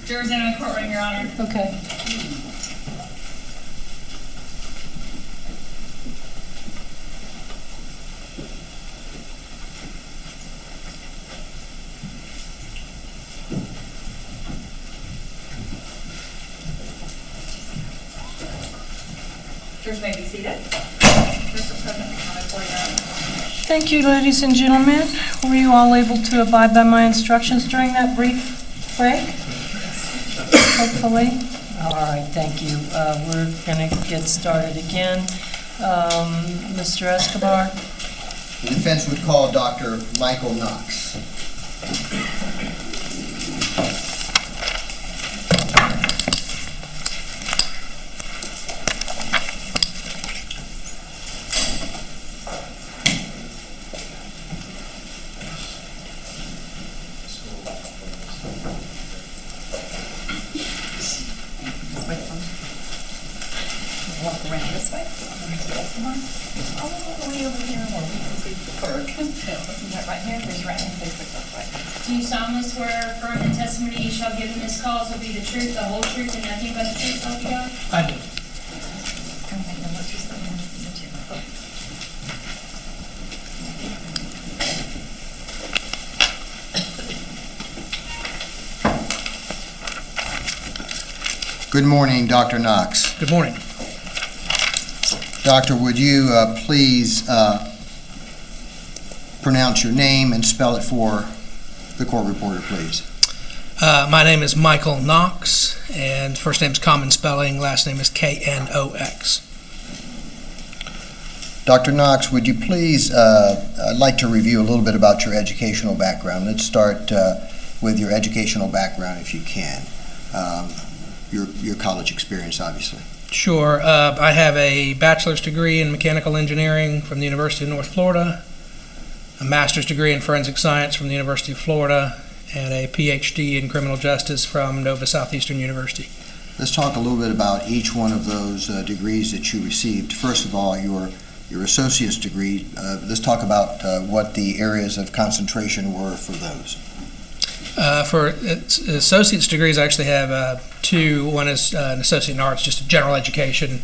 Jurors in the courtroom, Your Honor. Okay. Jurors may be seated. Thank you, ladies and gentlemen. Were you all able to abide by my instructions during that brief break? Hopefully. All right, thank you. We're going to get started again. Mr. Escobar? The defense would call Dr. Michael Knox. Walk around this way. All the way over here where we can see the clerk. Isn't that right here? Raise your right hand, face the clerk. Right. Do you solemnly swear or affirm the testimony you shall give in this cause will be the truth, the whole truth, and nothing but the truth, so help you God? I do. Okay, now let's just let him see the chair. Good morning, Dr. Knox. Good morning. Doctor, would you please pronounce your name and spell it for the court reporter, please? My name is Michael Knox, and first name is common spelling, last name is Knox. Dr. Knox, would you please, I'd like to review a little bit about your educational background. Let's start with your educational background, if you can. Your college experience, obviously. Sure. I have a bachelor's degree in mechanical engineering from the University of North Florida, a master's degree in forensic science from the University of Florida, and a PhD in criminal justice from Nova Southeastern University. Let's talk a little bit about each one of those degrees that you received. First of all, your associate's degree. Let's talk about what the areas of concentration were for those. For associate's degrees, I actually have two. One is an associate in arts, just a general education,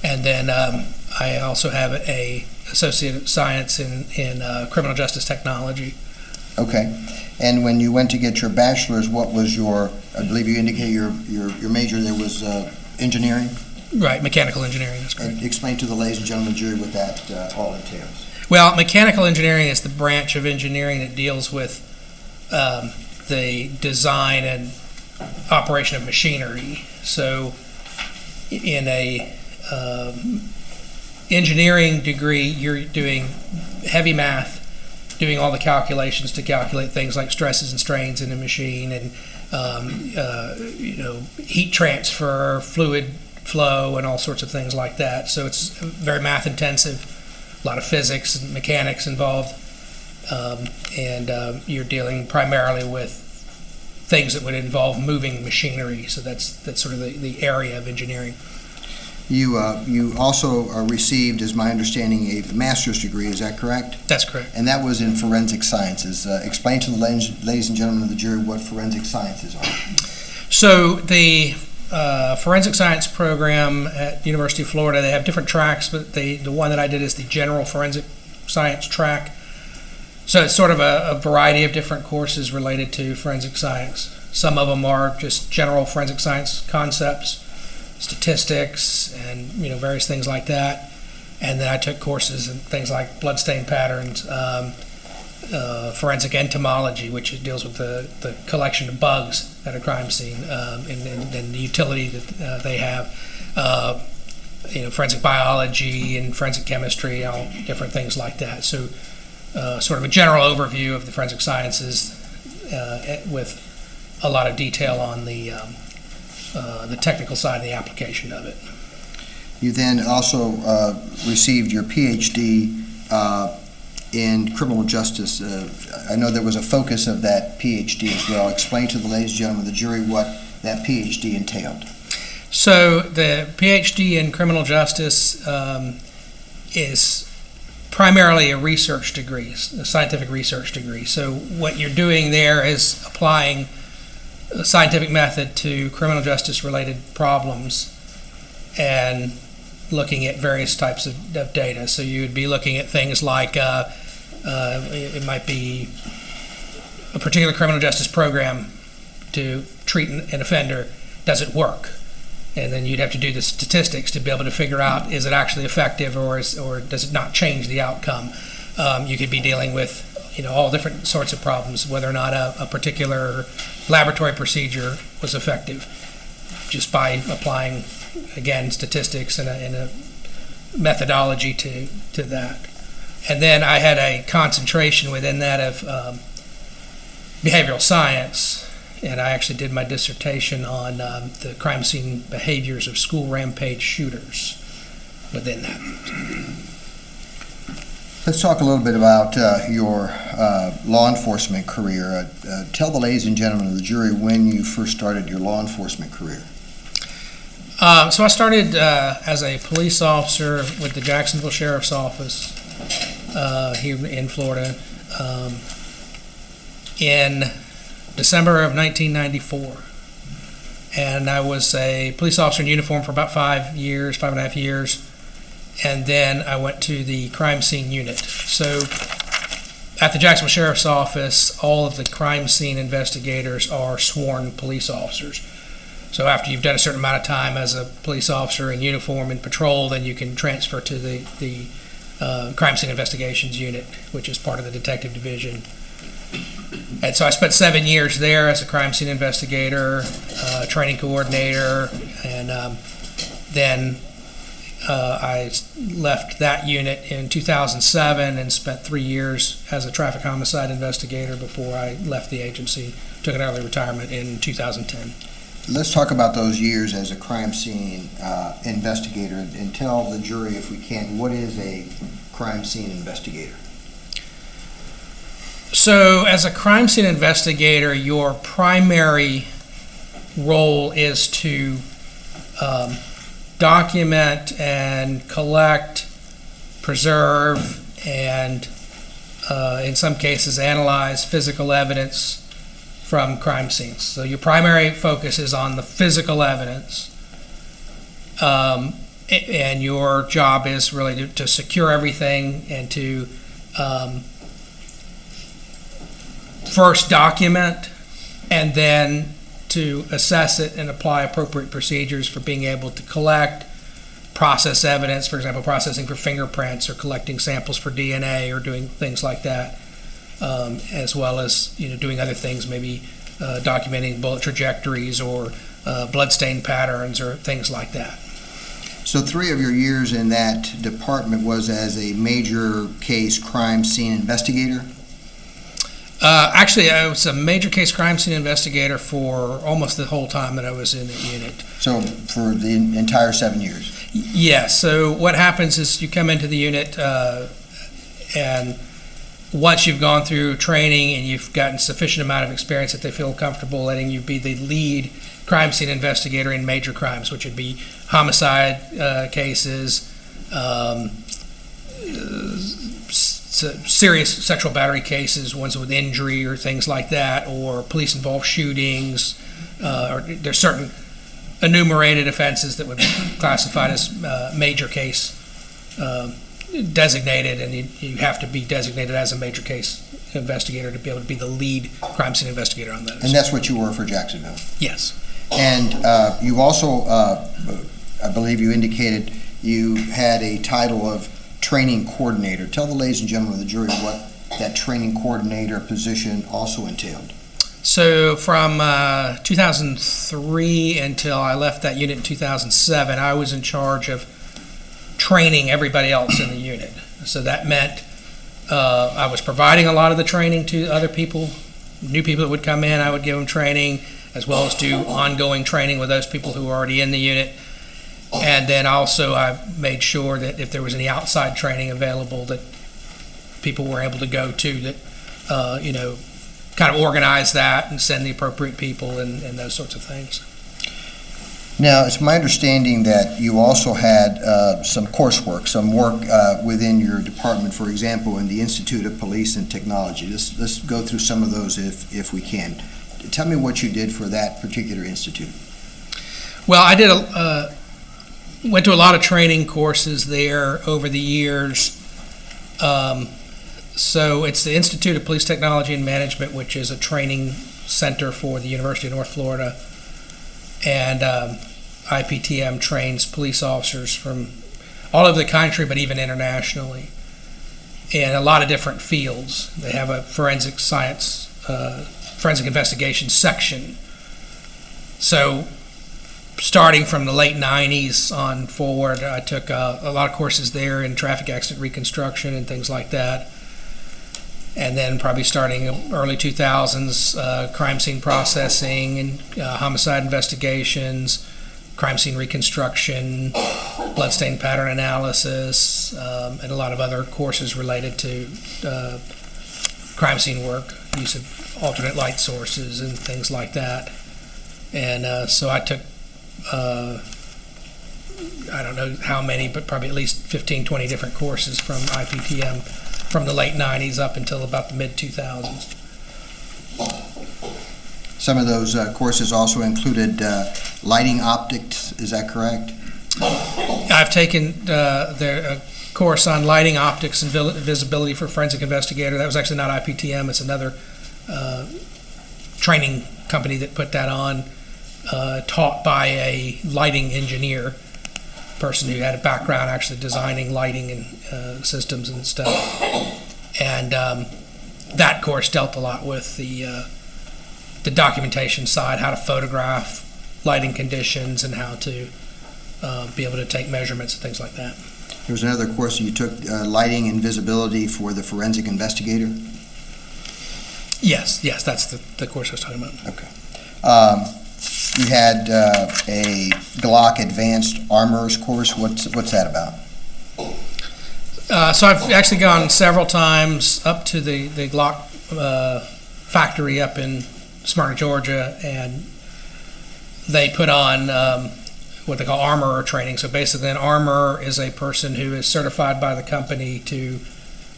and then I also have a associate of science in criminal justice technology. Okay. And when you went to get your bachelor's, what was your, I believe you indicated your major there was engineering? Right, mechanical engineering, that's correct. And explain to the ladies and gentlemen of the jury what that all entails. Well, mechanical engineering is the branch of engineering that deals with the design and operation of machinery. So in a engineering degree, you're doing heavy math, doing all the calculations to calculate things like stresses and strains in a machine, and heat transfer, fluid flow, and all sorts of things like that. So it's very math intensive, a lot of physics and mechanics involved, and you're dealing primarily with things that would involve moving machinery. So that's sort of the area of engineering. You also received, as my understanding, a master's degree. Is that correct? That's correct. And that was in forensic sciences. Explain to the ladies and gentlemen of the jury what forensic sciences are. So the forensic science program at University of Florida, they have different tracks, but the one that I did is the general forensic science track. So it's sort of a variety of different courses related to forensic science. Some of them are just general forensic science concepts, statistics, and various things like that. And then I took courses in things like bloodstain patterns, forensic entomology, which deals with the collection of bugs at a crime scene, and the utility that they have. Forensic biology and forensic chemistry, all different things like that. So sort of a general overview of the forensic sciences with a lot of detail on the technical side of the application of it. You then also received your PhD in criminal justice. I know there was a focus of that PhD as well. Explain to the ladies and gentlemen of the jury what that PhD entailed. So the PhD in criminal justice is primarily a research degree, a scientific research degree. So what you're doing there is applying scientific method to criminal justice related problems and looking at various types of data. So you would be looking at things like it might be a particular criminal justice program to treat an offender doesn't work. And then you'd have to do the statistics to be able to figure out, is it actually effective or does it not change the outcome? You could be dealing with all different sorts of problems, whether or not a particular laboratory procedure was effective, just by applying, again, statistics and a methodology to that. And then I had a concentration within that of behavioral science, and I actually did my dissertation on the crime scene behaviors of school rampage shooters within that. Let's talk a little bit about your law enforcement career. Tell the ladies and gentlemen of the jury when you first started your law enforcement career. So I started as a police officer with the Jacksonville Sheriff's Office here in Florida in December of 1994. And I was a police officer in uniform for about 5.5 years. And then I went to the crime scene unit. So at the Jacksonville Sheriff's Office, all of the crime scene investigators are sworn police officers. So after you've done a certain amount of time as a police officer in uniform and patrol, then you can transfer to the crime scene investigations unit, which is part of the detective division. And so I spent 7 years there as a crime scene investigator, training coordinator, and then I left that unit in 2007 and spent 3 years as a traffic homicide investigator before I left the agency, took an early retirement in 2010. Let's talk about those years as a crime scene investigator and tell the jury, if we can, what is a crime scene investigator? So as a crime scene investigator, your primary role is to document and collect, preserve, and in some cases analyze physical evidence from crime scenes. So your primary focus is on the physical evidence, and your job is really to secure everything and to first document and then to assess it and apply appropriate procedures for being able to collect, process evidence, for example, processing for fingerprints or collecting samples for DNA or doing things like that, as well as doing other things, maybe documenting bullet trajectories or bloodstain patterns or things like that. So 3 of your years in that department was as a major case crime scene investigator? Actually, I was a major case crime scene investigator for almost the whole time that I was in the unit. So for the entire 7 years? Yes. So what happens is you come into the unit, and once you've gone through training and you've gotten sufficient amount of experience that they feel comfortable letting you be the lead crime scene investigator in major crimes, which would be homicide cases, serious sexual battery cases, ones with injury or things like that, or police-involved shootings, or there's certain enumerated offenses that would be classified as major case designated, and you have to be designated as a major case investigator to be able to be the lead crime scene investigator on those. And that's what you were for Jacksonville? Yes. And you also, I believe you indicated you had a title of training coordinator. Tell the ladies and gentlemen of the jury what that training coordinator position also entailed. So from 2003 until I left that unit in 2007, I was in charge of training everybody else in the unit. So that meant I was providing a lot of the training to other people, new people that would come in. I would give them training, as well as do ongoing training with those people who were already in the unit. And then also I made sure that if there was any outside training available that people were able to go to, that, kind of organize that and send the appropriate people and those sorts of things. Now, it's my understanding that you also had some coursework, some work within your department, for example, in the Institute of Police and Technology. Let's go through some of those if we can. Tell me what you did for that particular institute. Well, I did went to a lot of training courses there over the years. So it's the Institute of Police Technology and Management, which is a training center for the University of North Florida. And IPTM trains police officers from all over the country, but even internationally, in a lot of different fields. They have a forensic science, forensic investigation section. So starting from the late 90s on forward, I took a lot of courses there in traffic accident reconstruction and things like that. And then probably starting early 2000s, crime scene processing and homicide investigations, crime scene reconstruction, bloodstain pattern analysis, and a lot of other courses related to crime scene work, use of alternate light sources and things like that. And so I took, I don't know how many, but probably at least 15, 20 different courses from IPTM from the late 90s up until about the mid-2000s. Some of those courses also included lighting optics, is that correct? I've taken a course on lighting optics and visibility for forensic investigator. That was actually not IPTM, it's another training company that put that on, taught by a lighting engineer, person who had a background actually designing lighting and systems and stuff. And that course dealt a lot with the documentation side, how to photograph lighting conditions and how to be able to take measurements and things like that. There was another course you took, lighting and visibility for the forensic investigator? Yes, that's the course I was talking about. Okay. You had a Glock Advanced Armorers course. What's that about? So I've actually gone several times up to the Glock factory up in Smyrna, Georgia, and they put on what they call armorer training. So basically an armorer is a person who is certified by the company to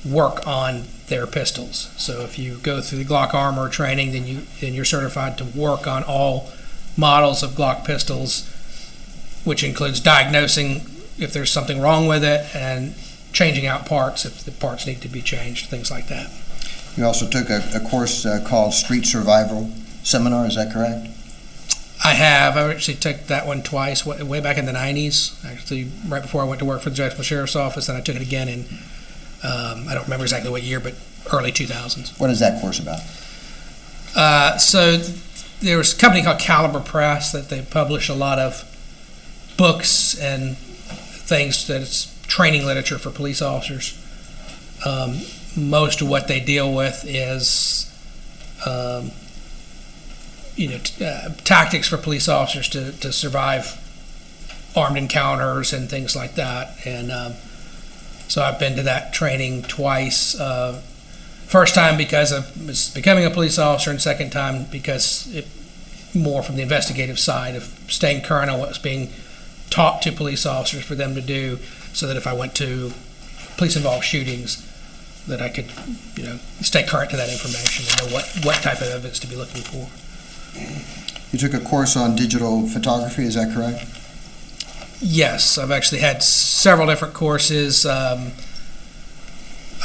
work on their pistols. So if you go through the Glock armorer training, then you're certified to work on all models of Glock pistols, which includes diagnosing if there's something wrong with it and changing out parts if the parts need to be changed, things like that. You also took a course called Street Survival Seminar, is that correct? I actually took that one twice, way back in the 90s, actually right before I went to work for the Jacksonville Sheriff's Office, and I took it again in, I don't remember exactly what year, but early 2000s. What is that course about? So there was a company called Caliber Press that they publish a lot of books and things that it's training literature for police officers. Most of what they deal with is, tactics for police officers to survive armed encounters and things like that. And so I've been to that training twice. First time because I was becoming a police officer, and second time because more from the investigative side of staying current on what's being taught to police officers for them to do, so that if I went to police-involved shootings, that I could, stay current to that information and know what type of evidence to be looking for. You took a course on digital photography, is that correct? Yes, I've actually had several different courses.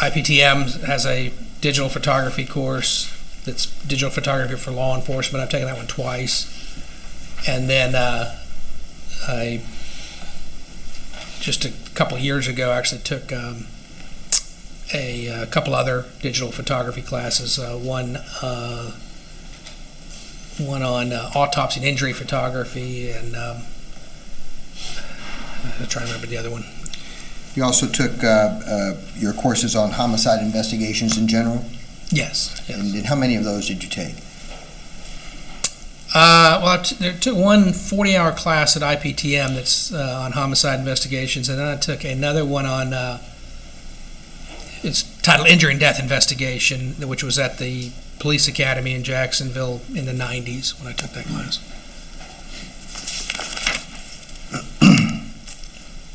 IPTM has a digital photography course that's digital photography for law enforcement. I've taken that one twice. And then I just a couple of years ago actually took a couple other digital photography classes. One on autopsy and injury photography, and I'm trying to remember the other one. You also took your courses on homicide investigations in general? Yes. And how many of those did you take? Well, I took one 40-hour class at IPTM that's on homicide investigations, and then I took another one on, it's titled Injury and Death Investigation, which was at the Police Academy in Jacksonville in the 90s when I took that class.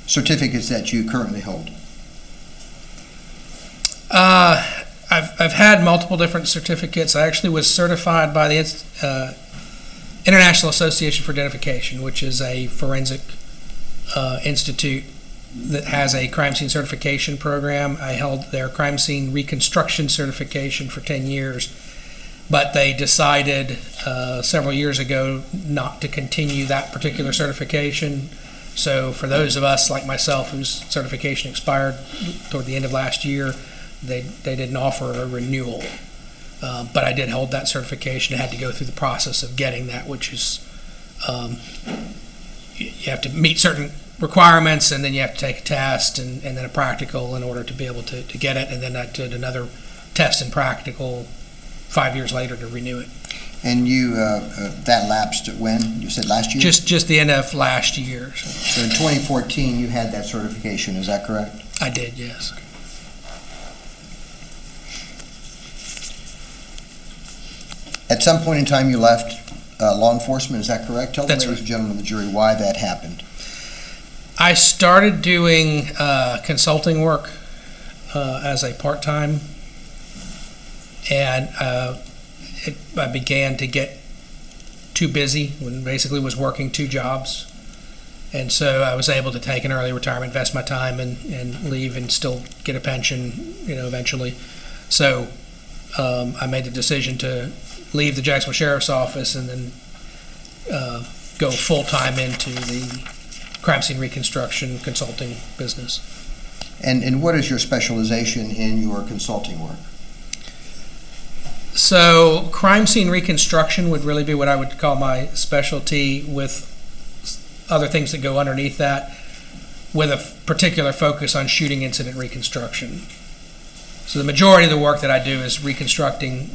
Certificates that you currently hold? I've I've had multiple different certificates. I actually was certified by the International Association for Identification, which is a forensic institute that has a crime scene certification program. I held their crime scene reconstruction certification for 10 years, but they decided several years ago not to continue that particular certification. So for those of us like myself whose certification expired toward the end of last year, they didn't offer a renewal. But I did hold that certification. I had to go through the process of getting that, which is you have to meet certain requirements, and then you have to take a test and then a practical in order to be able to get it. And then I did another test and practical 5 years later to renew it. And you, that lapsed when? You said last year? Just the end of last year. So in 2014, you had that certification, is that correct? I did, yes. At some point in time, you left law enforcement, is that correct? Tell the That's ladies right. and gentlemen of the jury why that happened. I started doing consulting work as a part-time, and I began to get too busy when basically was working 2 jobs. And so I was able to take an early retirement, invest my time, and leave and still get a pension, eventually. So I made the decision to leave the Jacksonville Sheriff's Office and then go full-time into the crime scene reconstruction consulting business. And what is your specialization in your consulting work? So crime scene reconstruction would really be what I would call my specialty, with other things that go underneath that, with a particular focus on shooting incident reconstruction. So the majority of the work that I do is reconstructing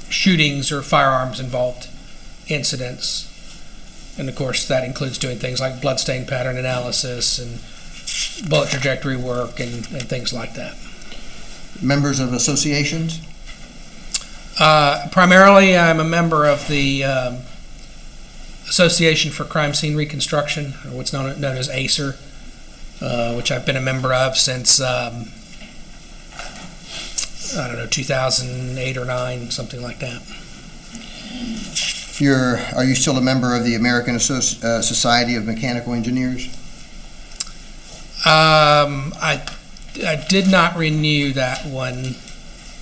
shootings or firearms involved incidents. And of course that includes doing things like bloodstain pattern analysis and bullet trajectory work and things like that. Members of associations? Primarily, I'm a member of the Association for Crime Scene Reconstruction, or what's known as ACER, which I've been a member of since, 2008 or 9, something like that. Are you still a member of the American Society of Mechanical Engineers? I did not renew that one,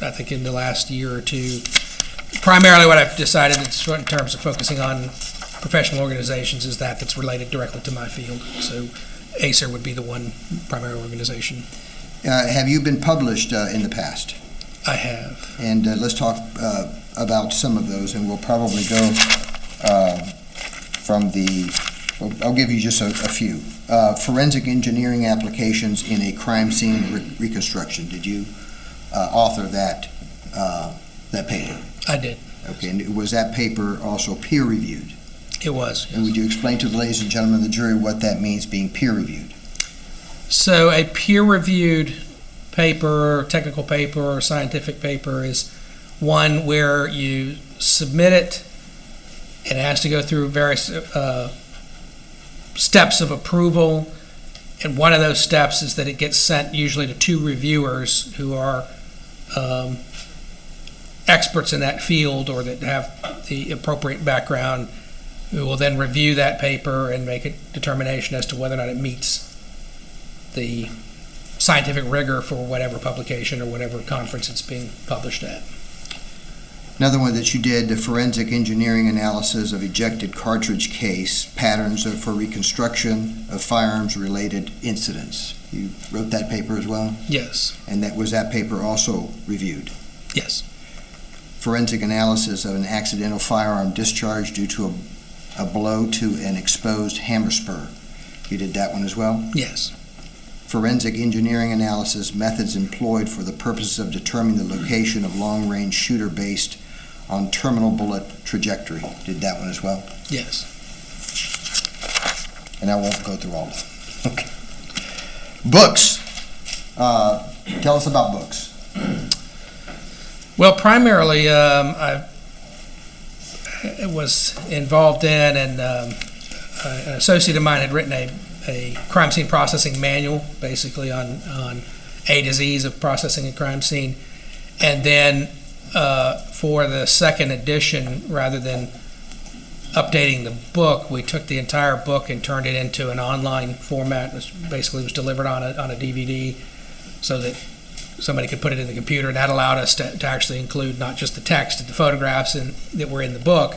I think, in the last year or two. Primarily what I've decided is, in terms of focusing on professional organizations, is that's related directly to my field. So ACER would be the one primary organization. Have you been published in the past? I have. And let's talk about some of those, and we'll probably go from I'll give you just a few. Forensic engineering applications in a crime scene reconstruction. Did you author that paper? I did. Okay, and was that paper also peer-reviewed? It was. And would you explain to the ladies and gentlemen of the jury what that means, being peer-reviewed? So a peer-reviewed paper, technical paper, or scientific paper is one where you submit it, and it has to go through various steps of approval, and one of those steps is that it gets sent usually to 2 reviewers who are experts in that field or that have the appropriate background, who will then review that paper and make a determination as to whether or not it meets the scientific rigor for whatever publication or whatever conference it's being published at. Another one that you did, the forensic engineering analysis of ejected cartridge case patterns for reconstruction of firearms-related incidents. You wrote that paper as well? Yes. And was that paper also reviewed? Yes. Forensic analysis of an accidental firearm discharge due to a blow to an exposed hammer spur. You did that one as well? Yes. Forensic engineering analysis methods employed for the purpose of determining the location of long-range shooter based on terminal bullet trajectory. Did that one as well? Yes. And I won't go through all of them. Okay. Books. Tell us about books. Well, primarily, I was involved in, and an associate of mine had written a crime scene processing manual, basically on A to Z's of processing a crime scene. And then for the second edition, rather than updating the book, we took the entire book and turned it into an online format, which basically was delivered on a DVD so that somebody could put it in the computer, and that allowed us to actually include not just the text and the photographs that were in the book,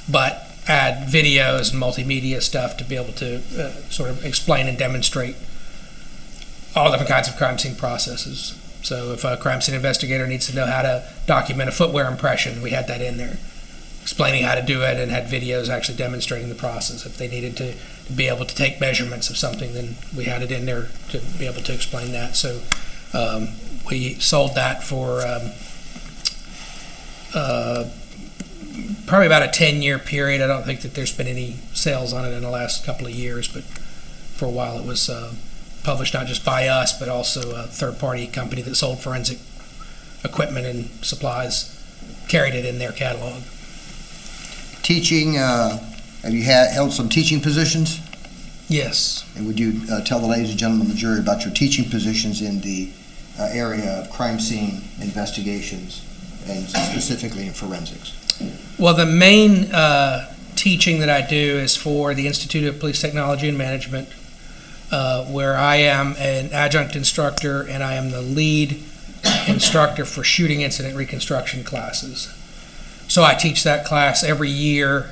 but add videos and multimedia stuff to be able to sort of explain and demonstrate all different kinds of crime scene processes. So if a crime scene investigator needs to know how to document a footwear impression, we had that in there, explaining how to do it, and had videos actually demonstrating the process. If they needed to be able to take measurements of something, then we had it in there to be able to explain that. So we sold that for probably about a 10-year period. I don't think that there's been any sales on it in the last couple of years, but for a while it was published not just by us, but also a third-party company that sold forensic equipment and supplies carried it in their catalog. Teaching, have you held some teaching positions? Yes. And would you tell the ladies and gentlemen of the jury about your teaching positions in the area of crime scene investigations, and specifically in forensics? Well, the main teaching that I do is for the Institute of Police Technology and Management, where I am an adjunct instructor, and I am the lead instructor for shooting incident reconstruction classes. So I teach that class every year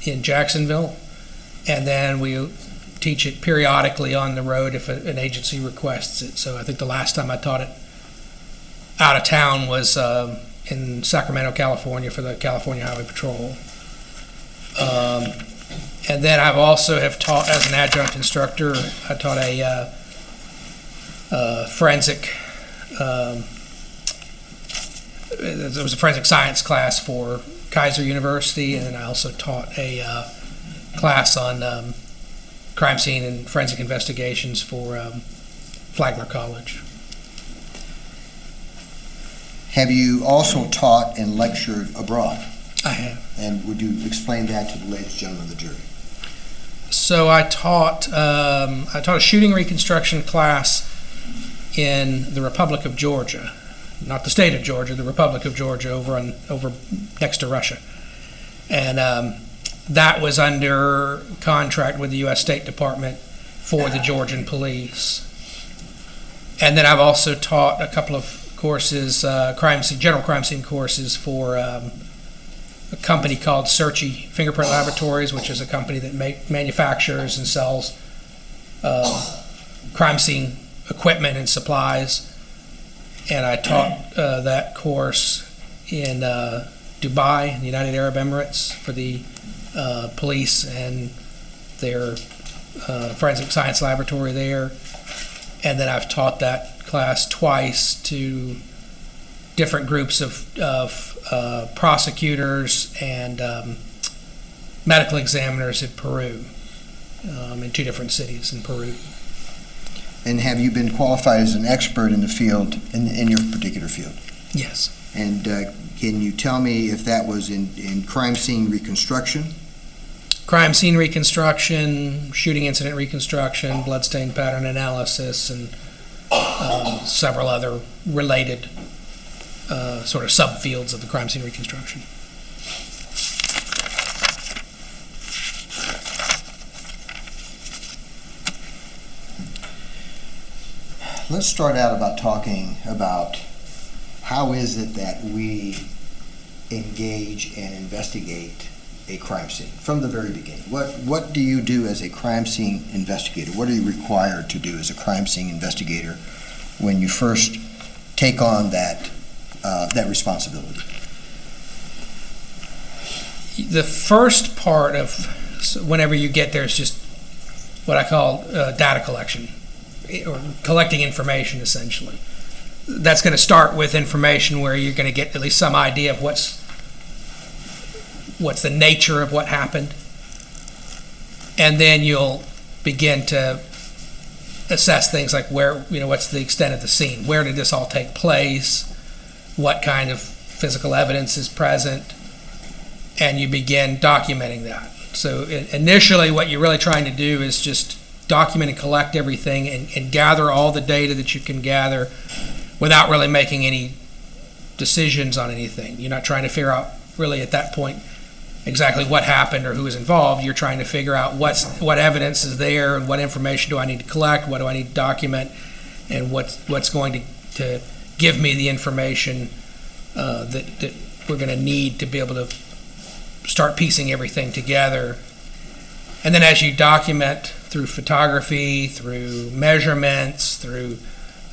in Jacksonville, and then we teach it periodically on the road if an agency requests it. So I think the last time I taught it out of town was in Sacramento, California, for the California Highway Patrol. And then I've also have taught as an adjunct instructor. I taught a forensic. It was a forensic science class for Kaiser University, and then I also taught a class on crime scene and forensic investigations for Flagler College. Have you also taught and lectured abroad? I have. And would you explain that to the ladies and gentlemen of the jury? So I taught a shooting reconstruction class in the Republic of Georgia, not the state of Georgia, the Republic of Georgia, over next to Russia, and that was under contract with the U.S. State Department for the Georgian police. And then I've also taught a couple of courses, general crime scene courses for a company called Searchy Fingerprint Laboratories, which is a company that manufactures and sells crime scene equipment and supplies. And I taught that course in Dubai, in the United Arab Emirates, for the police and their forensic science laboratory there. And then I've taught that class twice to different groups of prosecutors and medical examiners in Peru, in 2 different cities in Peru. And have you been qualified as an expert in the field, in your particular field? Yes. And can you tell me if that was in crime scene reconstruction? Crime scene reconstruction, shooting incident reconstruction, bloodstain pattern analysis, and several other related sort of subfields of the crime scene reconstruction. Let's start out about talking about how is it that we engage and investigate a crime scene from the very beginning. What do you do as a crime scene investigator? What are you required to do as a crime scene investigator when you first take on that responsibility? The first part of whenever you get there is just what I call data collection, or collecting information, essentially. That's going to start with information where you're going to get at least some idea of what's the nature of what happened, and then you'll begin to assess things like what's the extent of the scene, where did this all take place, what kind of physical evidence is present, and you begin documenting that. So initially what you're really trying to do is just document and collect everything and gather all the data that you can gather without really making any decisions on anything. You're not trying to figure out really at that point exactly what happened or who was involved. You're trying to figure out what evidence is there and what information do I need to collect, what do I need to document, and what's going to give me the information that we're going to need to be able to start piecing everything together. And then as you document through photography, through measurements, through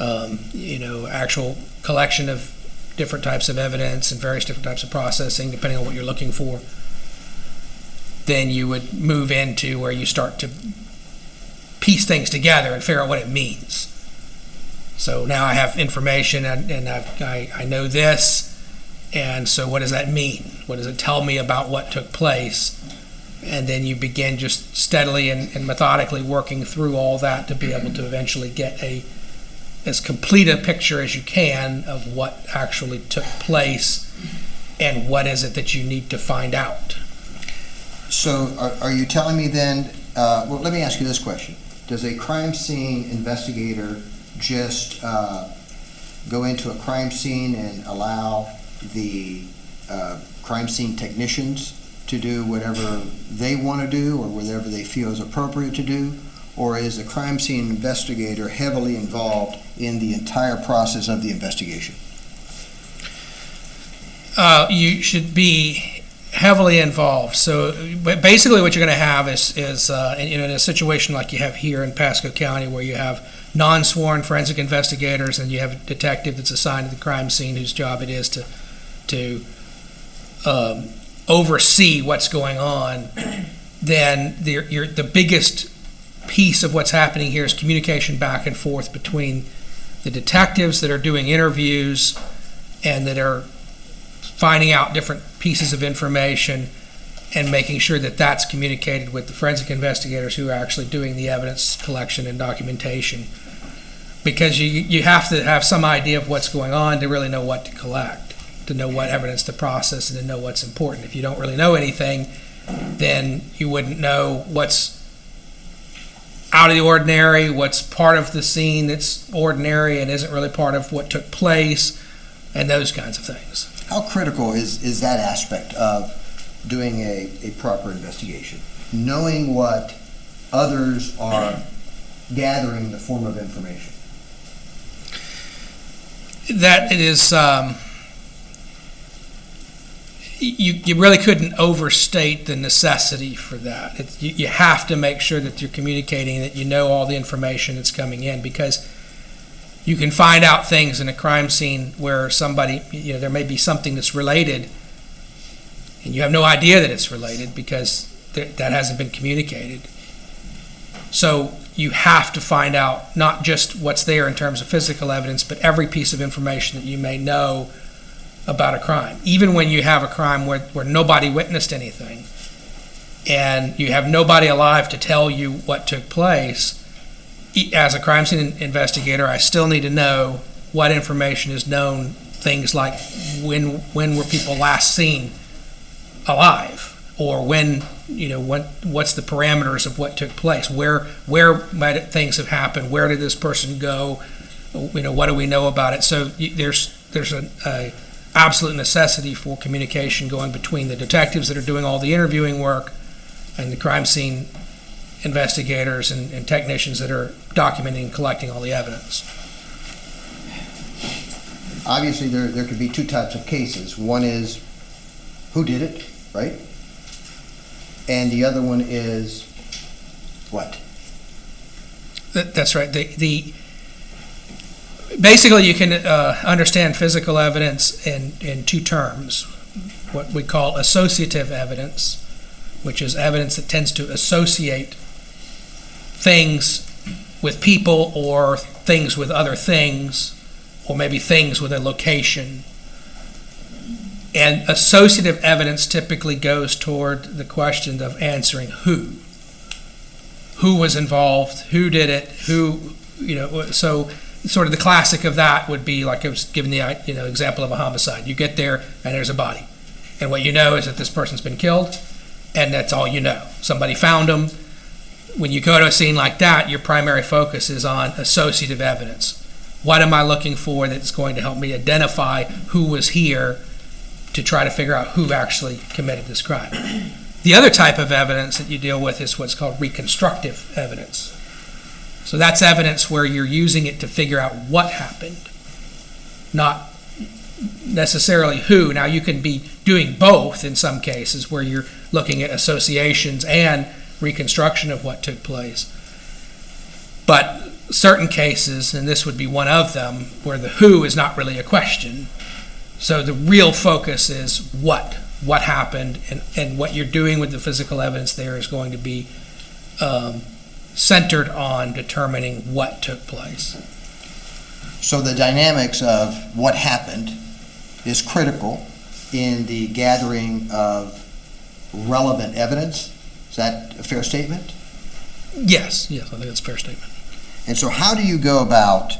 actual collection of different types of evidence and various different types of processing, depending on what you're looking for, then you would move into where you start to piece things together and figure out what it means. So now I have information and I know this, and so what does that mean? What does it tell me about what took place? And then you begin just steadily and methodically working through all that to be able to eventually get as complete a picture as you can of what actually took place and what is it that you need to find out. So are you telling me then, well, let me ask you this question. Does a crime scene investigator just go into a crime scene and allow the crime scene technicians to do whatever they want to do or whatever they feel is appropriate to do? Or is the crime scene investigator heavily involved in the entire process of the investigation? You should be heavily involved. So basically what you're going to have is in a situation like you have here in Pasco County, where you have non-sworn forensic investigators and you have a detective that's assigned to the crime scene whose job it is to oversee what's going on, then the biggest piece of what's happening here is communication back and forth between the detectives that are doing interviews and that are finding out different pieces of information and making sure that that's communicated with the forensic investigators who are actually doing the evidence collection and documentation. Because you have to have some idea of what's going on to really know what to collect, to know what evidence to process, and to know what's important. If you don't really know anything, then you wouldn't know what's out of the ordinary, what's part of the scene that's ordinary and isn't really part of what took place, and those kinds of things. How critical is that aspect of doing a proper investigation? Knowing what others are gathering in the form of information. That it is, you really couldn't overstate the necessity for that. You have to make sure that you're communicating, that you know all the information that's coming in, because you can find out things in a crime scene where somebody, there may be something that's related, and you have no idea that it's related because that hasn't been communicated. So you have to find out not just what's there in terms of physical evidence, but every piece of information that you may know about a crime. Even when you have a crime where nobody witnessed anything and you have nobody alive to tell you what took place, as a crime scene investigator, I still need to know what information is known, things like when were people last seen alive, or what's the parameters of what took place, where might things have happened, where did this person go, what do we know about it. So there's an absolute necessity for communication going between the detectives that are doing all the interviewing work and the crime scene investigators and technicians that are documenting and collecting all the evidence. Obviously, there could be two types of cases. One is who did it, right? And the other one is what? That's right. Basically, you can understand physical evidence in two terms. What we call associative evidence, which is evidence that tends to associate things with people or things with other things, or maybe things with a location. And associative evidence typically goes toward the question of answering who. Who was involved, who did it, so sort of the classic of that would be like I was giving the example of a homicide. You get there and there's a body. And what you know is that this person's been killed, and that's all you know. Somebody found them, when you go to a scene like that, your primary focus is on associative evidence. What am I looking for that's going to help me identify who was here to try to figure out who actually committed this crime? The other type of evidence that you deal with is what's called reconstructive evidence. So that's evidence where you're using it to figure out what happened, not necessarily who. Now, you can be doing both in some cases where you're looking at associations and reconstruction of what took place. But certain cases, and this would be one of them, where the who is not really a question. So the real focus is what happened, and what you're doing with the physical evidence there is going to be centered on determining what took place. So the dynamics of what happened is critical in the gathering of relevant evidence. Is that a fair statement? Yes, I think that's a fair statement. And so how do you go about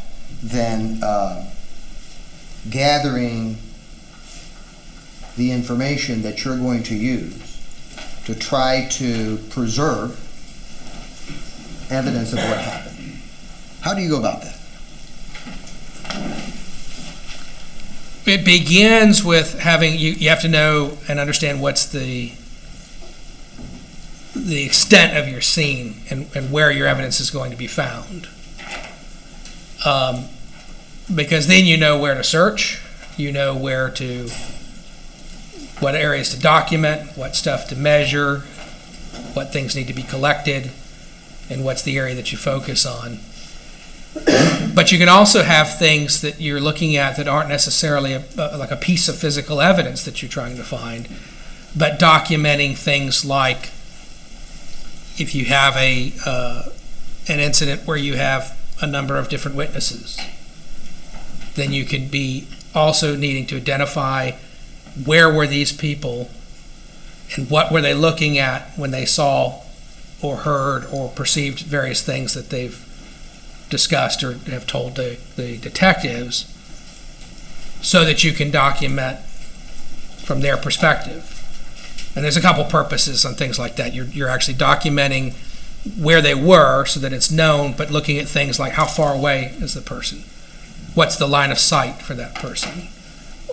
then gathering the information that you're going to use to try to preserve evidence of what happened? How do you go about that? It begins with having, you have to know and understand what's the extent of your scene and where your evidence is going to be found. Because then you know where to search, you know what areas to document, what stuff to measure, what things need to be collected, and what's the area that you focus on. But you can also have things that you're looking at that aren't necessarily like a piece of physical evidence that you're trying to find, but documenting things like if you have an incident where you have a number of different witnesses, then you could be also needing to identify where were these people and what were they looking at when they saw or heard or perceived various things that they've discussed or have told the detectives, so that you can document from their perspective. And there's a couple purposes on things like that. You're actually documenting where they were so that it's known, but looking at things like how far away is the person? What's the line of sight for that person?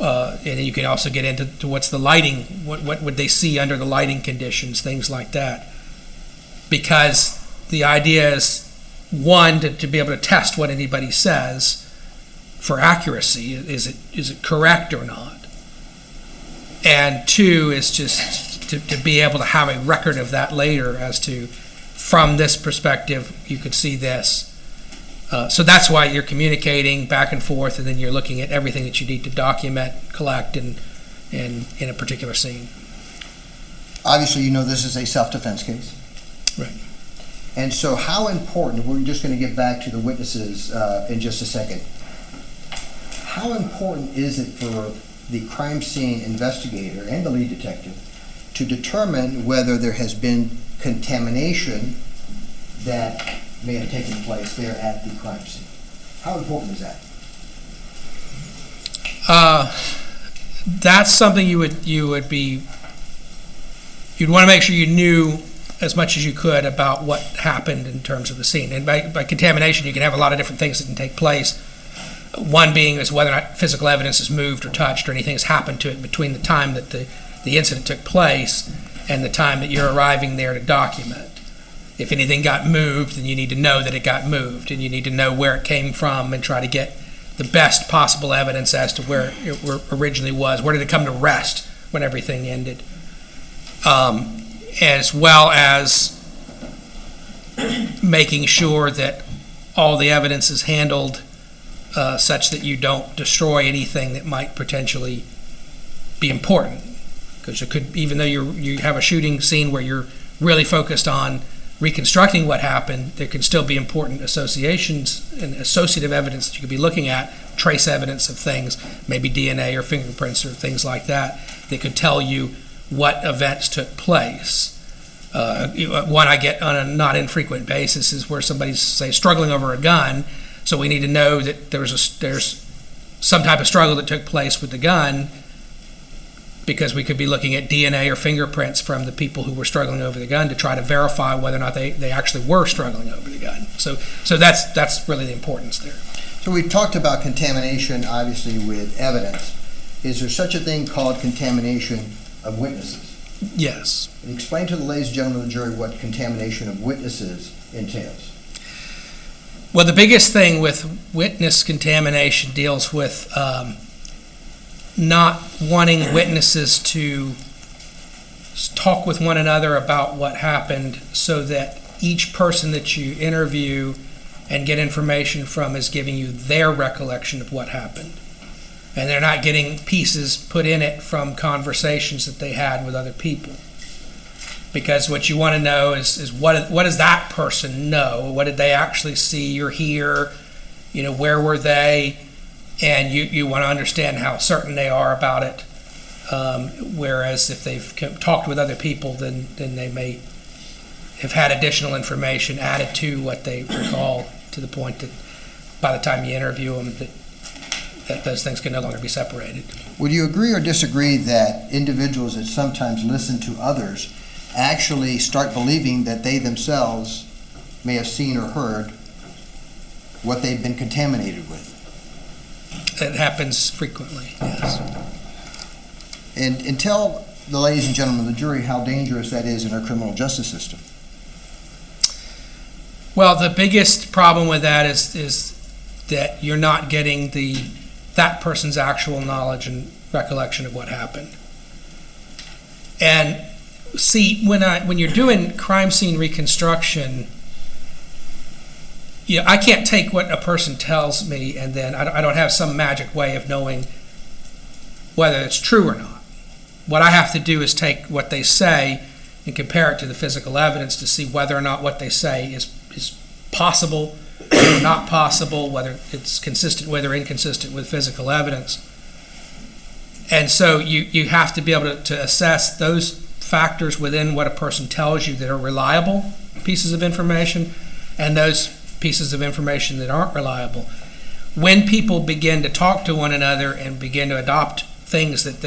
And you can also get into what's the lighting, what would they see under the lighting conditions, things like that. Because the idea is, one, to be able to test what anybody says for accuracy. Is it correct or not? And two is just to be able to have a record of that later as to, from this perspective, you could see this. So that's why you're communicating back and forth, and then you're looking at everything that you need to document, collect, and in a particular scene. Obviously, you know this is a self-defense case. Right. And so how important, we're just going to get back to the witnesses in just a second. How important is it for the crime scene investigator and the lead detective to determine whether there has been contamination that may have taken place there at the crime scene? How important is that? That's something you'd want to make sure you knew as much as you could about what happened in terms of the scene. And by contamination, you can have a lot of different things that can take place. One being is whether or not physical evidence is moved or touched or anything has happened to it between the time that the incident took place and the time that you're arriving there to document. If anything got moved, then you need to know that it got moved, and you need to know where it came from and try to get the best possible evidence as to where it originally was. Where did it come to rest when everything ended? As well as making sure that all the evidence is handled such that you don't destroy anything that might potentially be important. Because it could, even though you have a shooting scene where you're really focused on reconstructing what happened, there can still be important associations and associative evidence that you could be looking at, trace evidence of things, maybe DNA or fingerprints or things like that, that could tell you what events took place. One I get on a not infrequent basis is where somebody's, say, struggling over a gun, so we need to know that there's some type of struggle that took place with the gun. because we could be looking at DNA or fingerprints from the people who were struggling over the gun to try to verify whether or not they actually were struggling over the gun. So that's really the importance there. So we've talked about contamination, obviously, with evidence. Is there such a thing called contamination of witnesses? Yes. And explain to the ladies and gentlemen of the jury what contamination of witnesses entails. Well, the biggest thing with witness contamination deals with not wanting witnesses to talk with one another about what happened, so that each person that you interview and get information from is giving you their recollection of what happened. And they're not getting pieces put in it from conversations that they had with other people. Because what you want to know is what does that person know? What did they actually see or hear? Where were they? And you want to understand how certain they are about it. Whereas if they've talked with other people, then they may have had additional information added to what they recall, to the point that by the time you interview them, that those things can no longer be separated. Would you agree or disagree that individuals that sometimes listen to others actually start believing that they themselves may have seen or heard what they've been contaminated with? It happens frequently, yes. And tell the ladies and gentlemen of the jury how dangerous that is in our criminal justice system. Well, the biggest problem with that is that you're not getting that person's actual knowledge and recollection of what happened. And see, when you're doing crime scene reconstruction, I can't take what a person tells me and then I don't have some magic way of knowing whether it's true or not. What I have to do is take what they say and compare it to the physical evidence to see whether or not what they say is possible or not possible, whether it's consistent with or inconsistent with physical evidence. And so you have to be able to assess those factors within what a person tells you that are reliable pieces of information, and those pieces of information that aren't reliable. When people begin to talk to one another and begin to adopt things that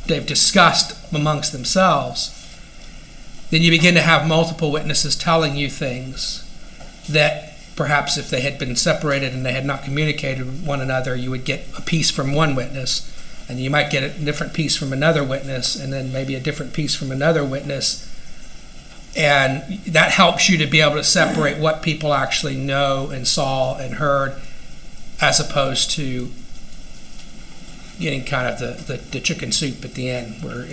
they've discussed amongst themselves, then you begin to have multiple witnesses telling you things that perhaps if they had been separated and they had not communicated with one another, you would get a piece from one witness, and you might get a different piece from another witness, and then maybe a different piece from another witness. And that helps you to be able to separate what people actually know and saw and heard, as opposed to getting kind of the chicken soup at the end, where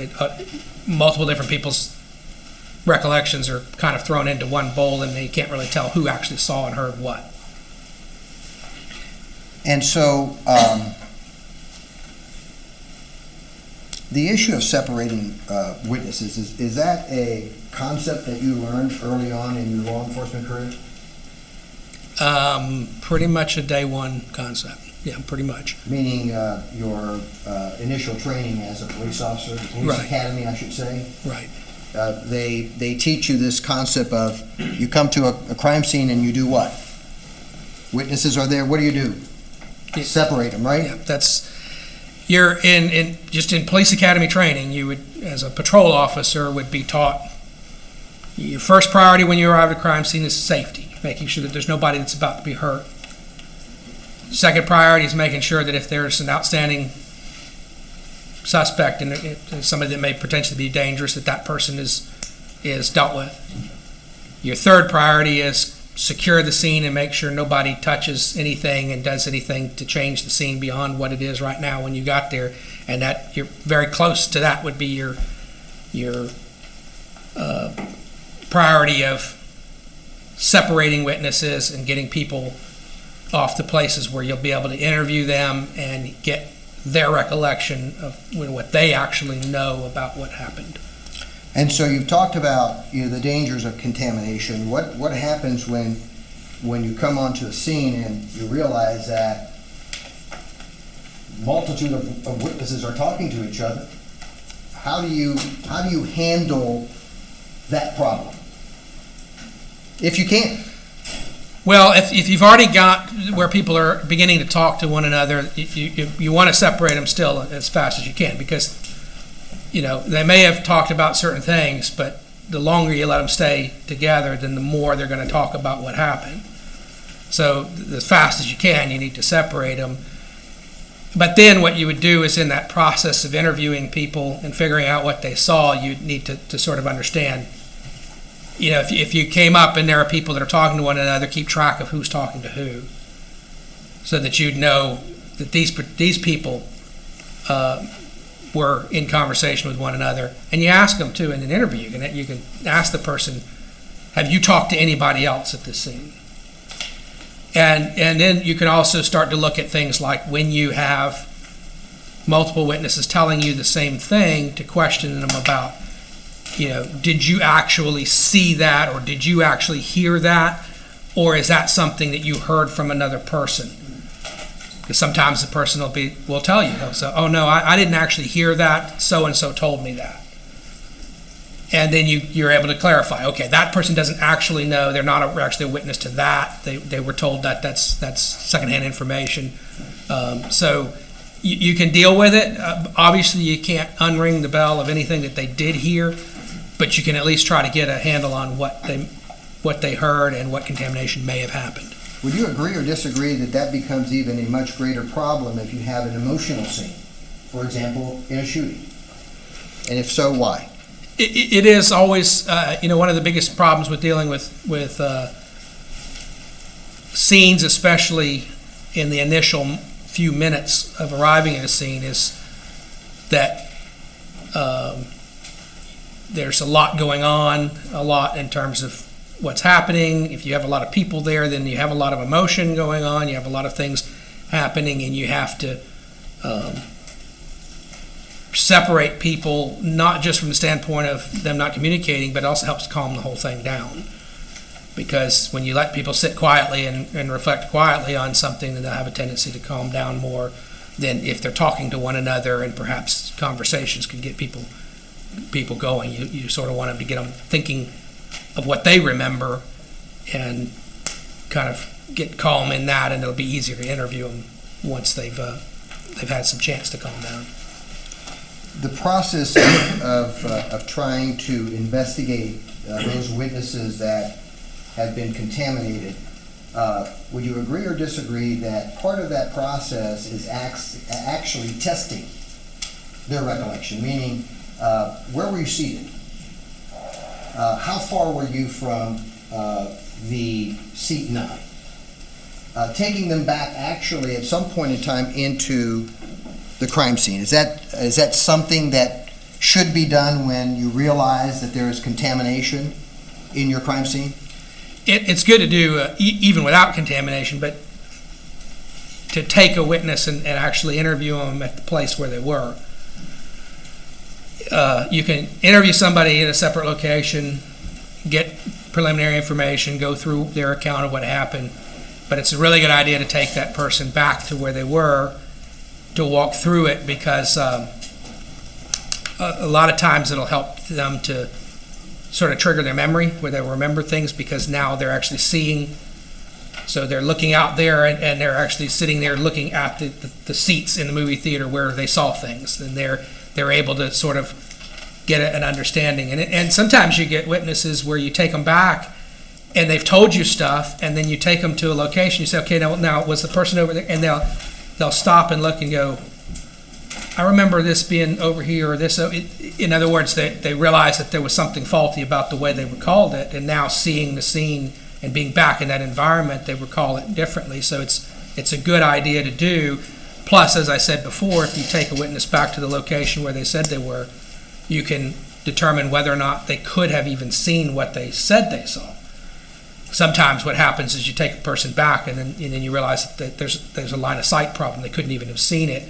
multiple different people's recollections are kind of thrown into one bowl and you can't really tell who actually saw and heard what. And so the issue of separating witnesses, is that a concept that you learned early on in your law enforcement career? Pretty much a day one concept. Yeah, pretty much. Meaning your initial training as a police officer, the police Right. academy, I should say. Right. They teach you this concept of you come to a crime scene and you do what? Witnesses are there. What do you do? Yeah. Separate them, right? Yeah, you're in police academy training. You would, as a patrol officer, would be taught your first priority when you arrive at a crime scene is safety, making sure that there's nobody that's about to be hurt. Second priority is making sure that if there's an outstanding suspect and somebody that may potentially be dangerous, that person is dealt with. Your third priority is secure the scene and make sure nobody touches anything and does anything to change the scene beyond what it is right now when you got there. And that you're very close to that would be your priority of separating witnesses and getting people off to places where you'll be able to interview them and get their recollection of what they actually know about what happened. And so you've talked about the dangers of contamination. What happens when you come onto a scene and you realize that multitude of witnesses are talking to each other? How do you handle that problem, if you can? Well, if you've already got where people are beginning to talk to one another, you want to separate them still as fast as you can, because they may have talked about certain things, but the longer you let them stay together, then the more they're going to talk about what happened. So as fast as you can, you need to separate them. But then what you would do is, in that process of interviewing people and figuring out what they saw, you need to sort of understand, if you came up and there are people that are talking to one another, keep track of who's talking to who, so that you'd know that these people were in conversation with one another. And you ask them too in an interview. You can ask the person, have you talked to anybody else at this scene? And then you can also start to look at things like, when you have multiple witnesses telling you the same thing, to question them about, did you actually see that, or did you actually hear that, or is that something that you heard from another person? Because sometimes the person will tell you, they'll say, oh no, I didn't actually hear that, so-and-so told me that. And then you're able to clarify, okay, that person doesn't actually know, they're not actually a witness to that, they were told that that's secondhand information. So you can deal with it. Obviously you can't unring the bell of anything that they did hear, but you can at least try to get a handle on what they heard and what contamination may have happened. Would you agree or disagree that becomes even a much greater problem if you have an emotional scene, for example, in a shooting? And if so, why? It is always, one of the biggest problems with dealing with scenes, especially in the initial few minutes of arriving at a scene, is that there's a lot going on, a lot in terms of what's happening. If you have a lot of people there, then you have a lot of emotion going on, you have a lot of things happening, and you have to separate people, not just from the standpoint of them not communicating, but it also helps calm the whole thing down. Because when you let people sit quietly and reflect quietly on something, then they'll have a tendency to calm down more than if they're talking to one another, and perhaps conversations can get people going. You sort of want them to get them thinking of what they remember and kind of get calm in that, and it'll be easier to interview them once they've had some chance to calm down. The process of trying to investigate those witnesses that have been contaminated, would you agree or disagree that part of that process is actually testing their recollection? Meaning, where were you seated? How far were you from the seat 9? Taking them back actually at some point in time into the crime scene. Is that something that should be done when you realize that there is contamination in your crime scene? It's good to do even without contamination, but to take a witness and actually interview them at the place where they were. You can interview somebody in a separate location, get preliminary information, go through their account of what happened, but it's a really good idea to take that person back to where they were to walk through it, because a lot of times it'll help them to sort of trigger their memory, where they remember things, because now they're actually seeing. So they're looking out there, and they're actually sitting there looking at the seats in the movie theater where they saw things, and they're able to sort of get an understanding. And sometimes you get witnesses where you take them back and they've told you stuff, and then you take them to a location, you say, okay, now was the person over there? And they'll stop and look and go, I remember this being over here, or this. In other words, they realize that there was something faulty about the way they recalled it, and now seeing the scene and being back in that environment, they recall it differently. So it's a good idea to do. Plus, as I said before, if you take a witness back to the location where they said they were, you can determine whether or not they could have even seen what they said they saw. Sometimes what happens is you take a person back, and then you realize that there's a line of sight problem. They couldn't even have seen it,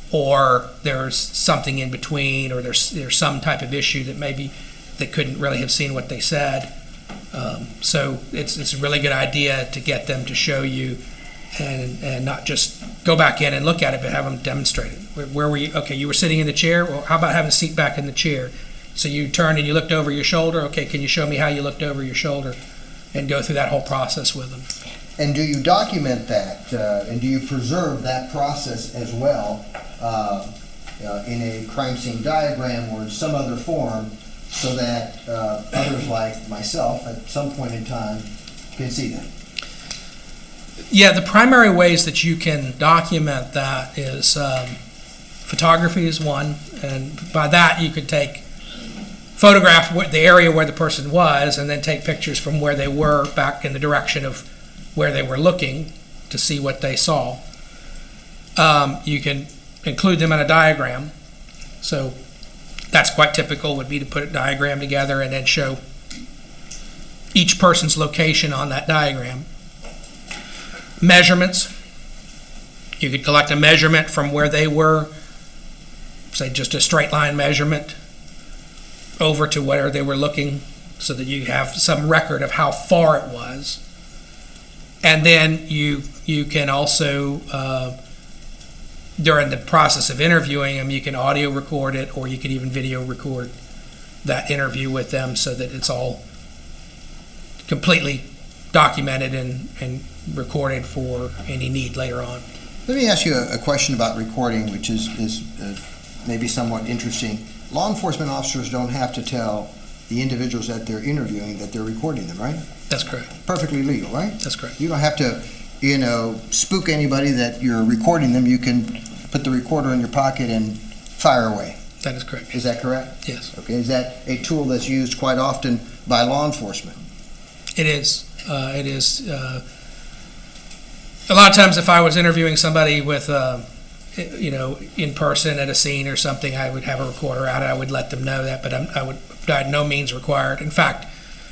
or there's something in between, or there's some type of issue that maybe they couldn't really have seen what they said. So it's a really good idea to get them to show you, and not just go back in and look at it, but have them demonstrate it. Where were you? Okay, you were sitting in the chair. Well, how about having a seat back in the chair? So you turned and you looked over your shoulder. Okay, can you show me how you looked over your shoulder? And go through that whole process with them. And do you document that, and do you preserve that process as well, in a crime scene diagram or in some other form so that others like myself at some point in time can see that? Yeah, the primary ways that you can document that is photography is one, and by that you could photograph the area where the person was and then take pictures from where they were back in the direction of where they were looking to see what they saw. You can include them in a diagram. So that's quite typical, would be to put a diagram together and then show each person's location on that diagram. Measurements. You could collect a measurement from where they were, say just a straight line measurement, over to where they were looking so that you have some record of how far it was. And then you can also, during the process of interviewing them, you can audio record it, or you can even video record that interview with them so that it's all completely documented and recorded for any need later on. Let me ask you a question about recording, which is maybe somewhat interesting. Law enforcement officers don't have to tell the individuals that they're interviewing that they're recording them, right? That's correct. Perfectly legal, right? That's correct. You don't have to, spook anybody that you're recording them. You can put the recorder in your pocket and fire away. That is correct. Is that correct? Yes. Okay. Is that a tool that's used quite often by law enforcement? It is. It is. A lot of times if I was interviewing somebody with, in person at a scene or something, I would have a recorder out. I would let them know that, but I would by no means required. In fact,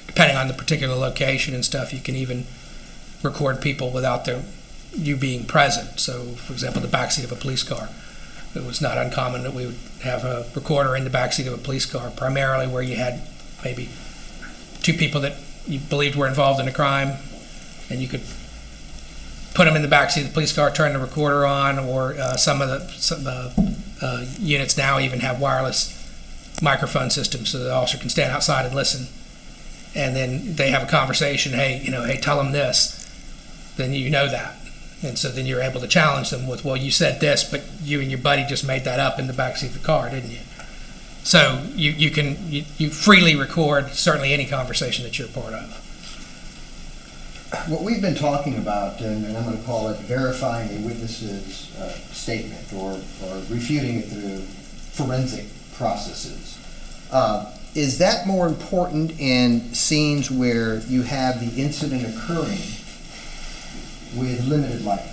depending on the particular location and stuff, you can even record people without you being present. So, for example, the backseat of a police car. It was not uncommon that we would have a recorder in the backseat of a police car, primarily where you had maybe two people that you believed were involved in a crime, and you could put them in the backseat of the police car, turn the recorder on, or some of the units now even have wireless microphone systems so the officer can stand outside and listen. And then they have a conversation, hey, tell them this. Then you know that. And so then you're able to challenge them with, well, you said this, but you and your buddy just made that up in the backseat of the car, didn't you? So you freely record certainly any conversation that you're a part of. What we've been talking about, and I'm going to call it verifying a witness's statement or refuting it through forensic processes, is that more important in scenes where you have the incident occurring with limited lighting?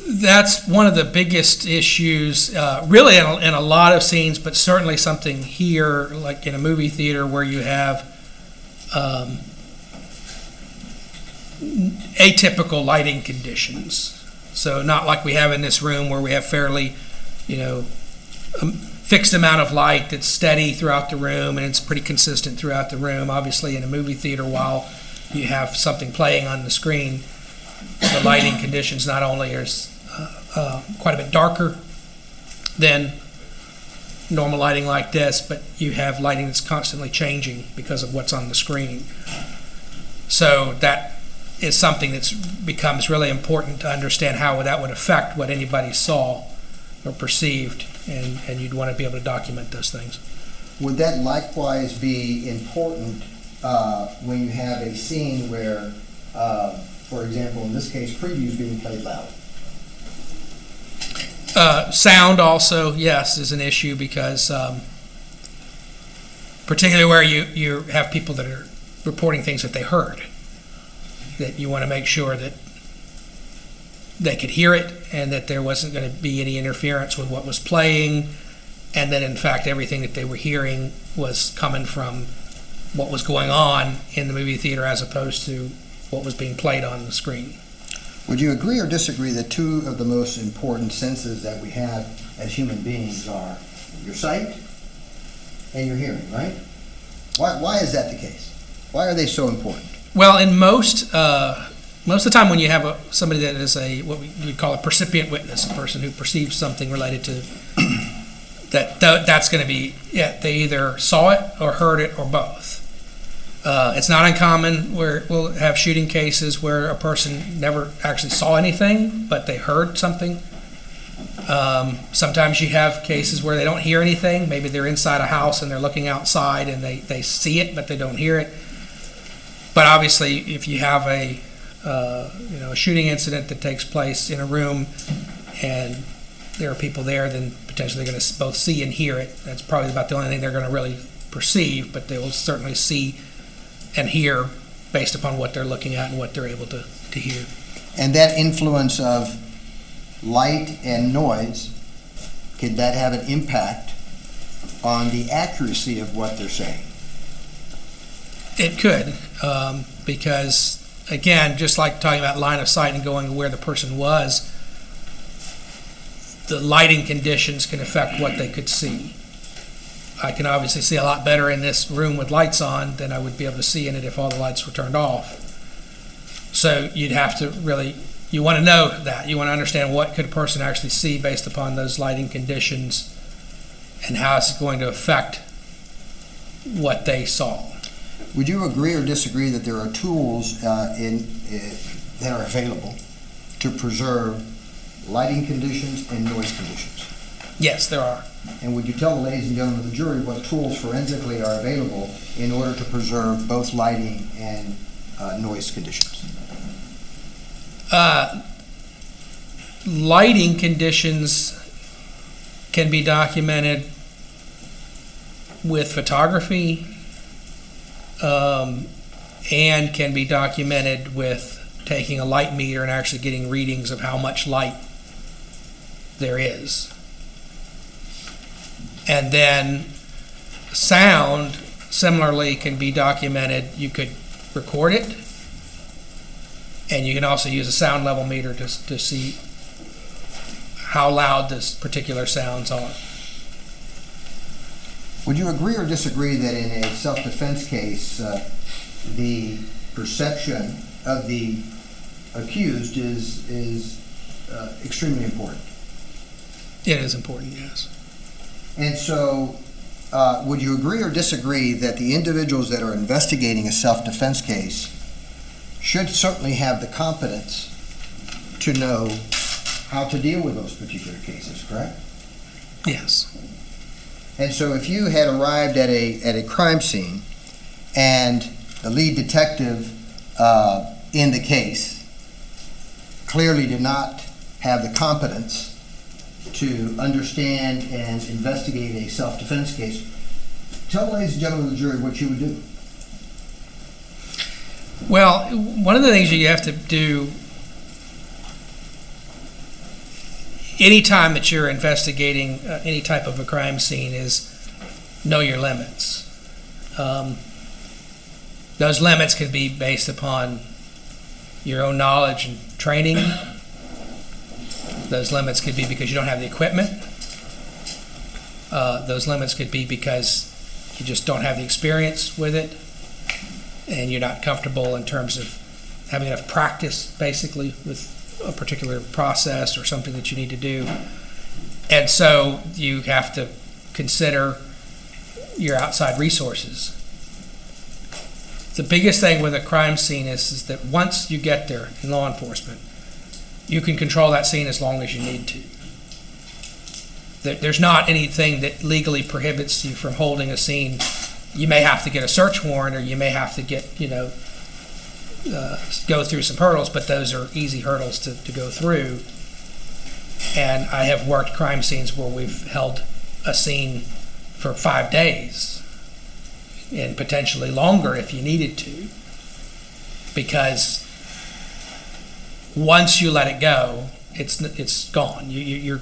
That's one of the biggest issues, really in a lot of scenes, but certainly something here, like in a movie theater where you have atypical lighting conditions. So not like we have in this room where we have fairly, fixed amount of light that's steady throughout the room and it's pretty consistent throughout the room. Obviously in a movie theater, while you have something playing on the screen, the lighting conditions not only are quite a bit darker than normal lighting like this, but you have lighting that's constantly changing because of what's on the screen. So that is something that becomes really important to understand how that would affect what anybody saw or perceived, and you'd want to be able to document those things. Would that likewise be important when you have a scene where, for example, in this case, previews being played loud? Sound also, yes, is an issue because particularly where you have people that are reporting things that they heard, that you want to make sure that they could hear it and that there wasn't going to be any interference with what was playing, and that in fact everything that they were hearing was coming from what was going on in the movie theater as opposed to what was being played on the screen. Would you agree or disagree that two of the most important senses that we have as human beings are your sight and your hearing, right? Why is that the case? Why are they so important? Well, in most of the time when you have somebody that is what you'd call a precipitate witness, a person who perceives something related to that's going to be, they either saw it or heard it or both. It's not uncommon where we'll have shooting cases where a person never actually saw anything, but they heard something. Sometimes you have cases where they don't hear anything. Maybe they're inside a house and they're looking outside and they see it, but they don't hear it. But obviously, if you have a shooting incident that takes place in a room and there are people there, then potentially they're going to both see and hear it. That's probably about the only thing they're going to really perceive, but they will certainly see and hear based upon what they're looking at and what they're able to hear. And that influence of light and noise, could that have an impact on the accuracy of what they're saying? It could, because, again, just like talking about line of sight and going where the person was, the lighting conditions can affect what they could see. I can obviously see a lot better in this room with lights on than I would be able to see in it if all the lights were turned off. So you'd have to really, you want to know that. You want to understand what could a person actually see based upon those lighting conditions and how it's going to affect what they saw. Would you agree or disagree that there are tools that are available to preserve lighting conditions and noise conditions? Yes, there are. And would you tell the ladies and gentlemen of the jury what tools forensically are available in order to preserve both lighting and noise conditions? Lighting conditions can be documented with photography and can be documented with taking a light meter and actually getting readings of how much light there is. And then sound, similarly, can be documented. You could record it, and you can also use a sound level meter to see how loud this particular sounds are. Would you agree or disagree that in a self-defense case, the perception of the accused is extremely important? It is important, yes. And so, would you agree or disagree that the individuals that are investigating a self-defense case should certainly have the competence to know how to deal with those particular cases, correct? Yes. And so if you had arrived at a crime scene and the lead detective in the case clearly did not have the competence to understand and investigate a self-defense case, tell the ladies and gentlemen of the jury what you would do. Well, one of the things you have to do anytime that you're investigating any type of a crime scene is know your limits. Those limits can be based upon your own knowledge and training. Those limits could be because you don't have the equipment. Those limits could be because you just don't have the experience with it and you're not comfortable in terms of having enough practice, basically, with a particular process or something that you need to do. And so you have to consider your outside resources. The biggest thing with a crime scene is that once you get there in law enforcement, you can control that scene as long as you need to. There's not anything that legally prohibits you from holding a scene. You may have to get a search warrant, or you may have to get, go through some hurdles, but those are easy hurdles to go through. And I have worked crime scenes where we've held a scene for 5 days, and potentially longer if you needed to, because once you let it go, it's gone. You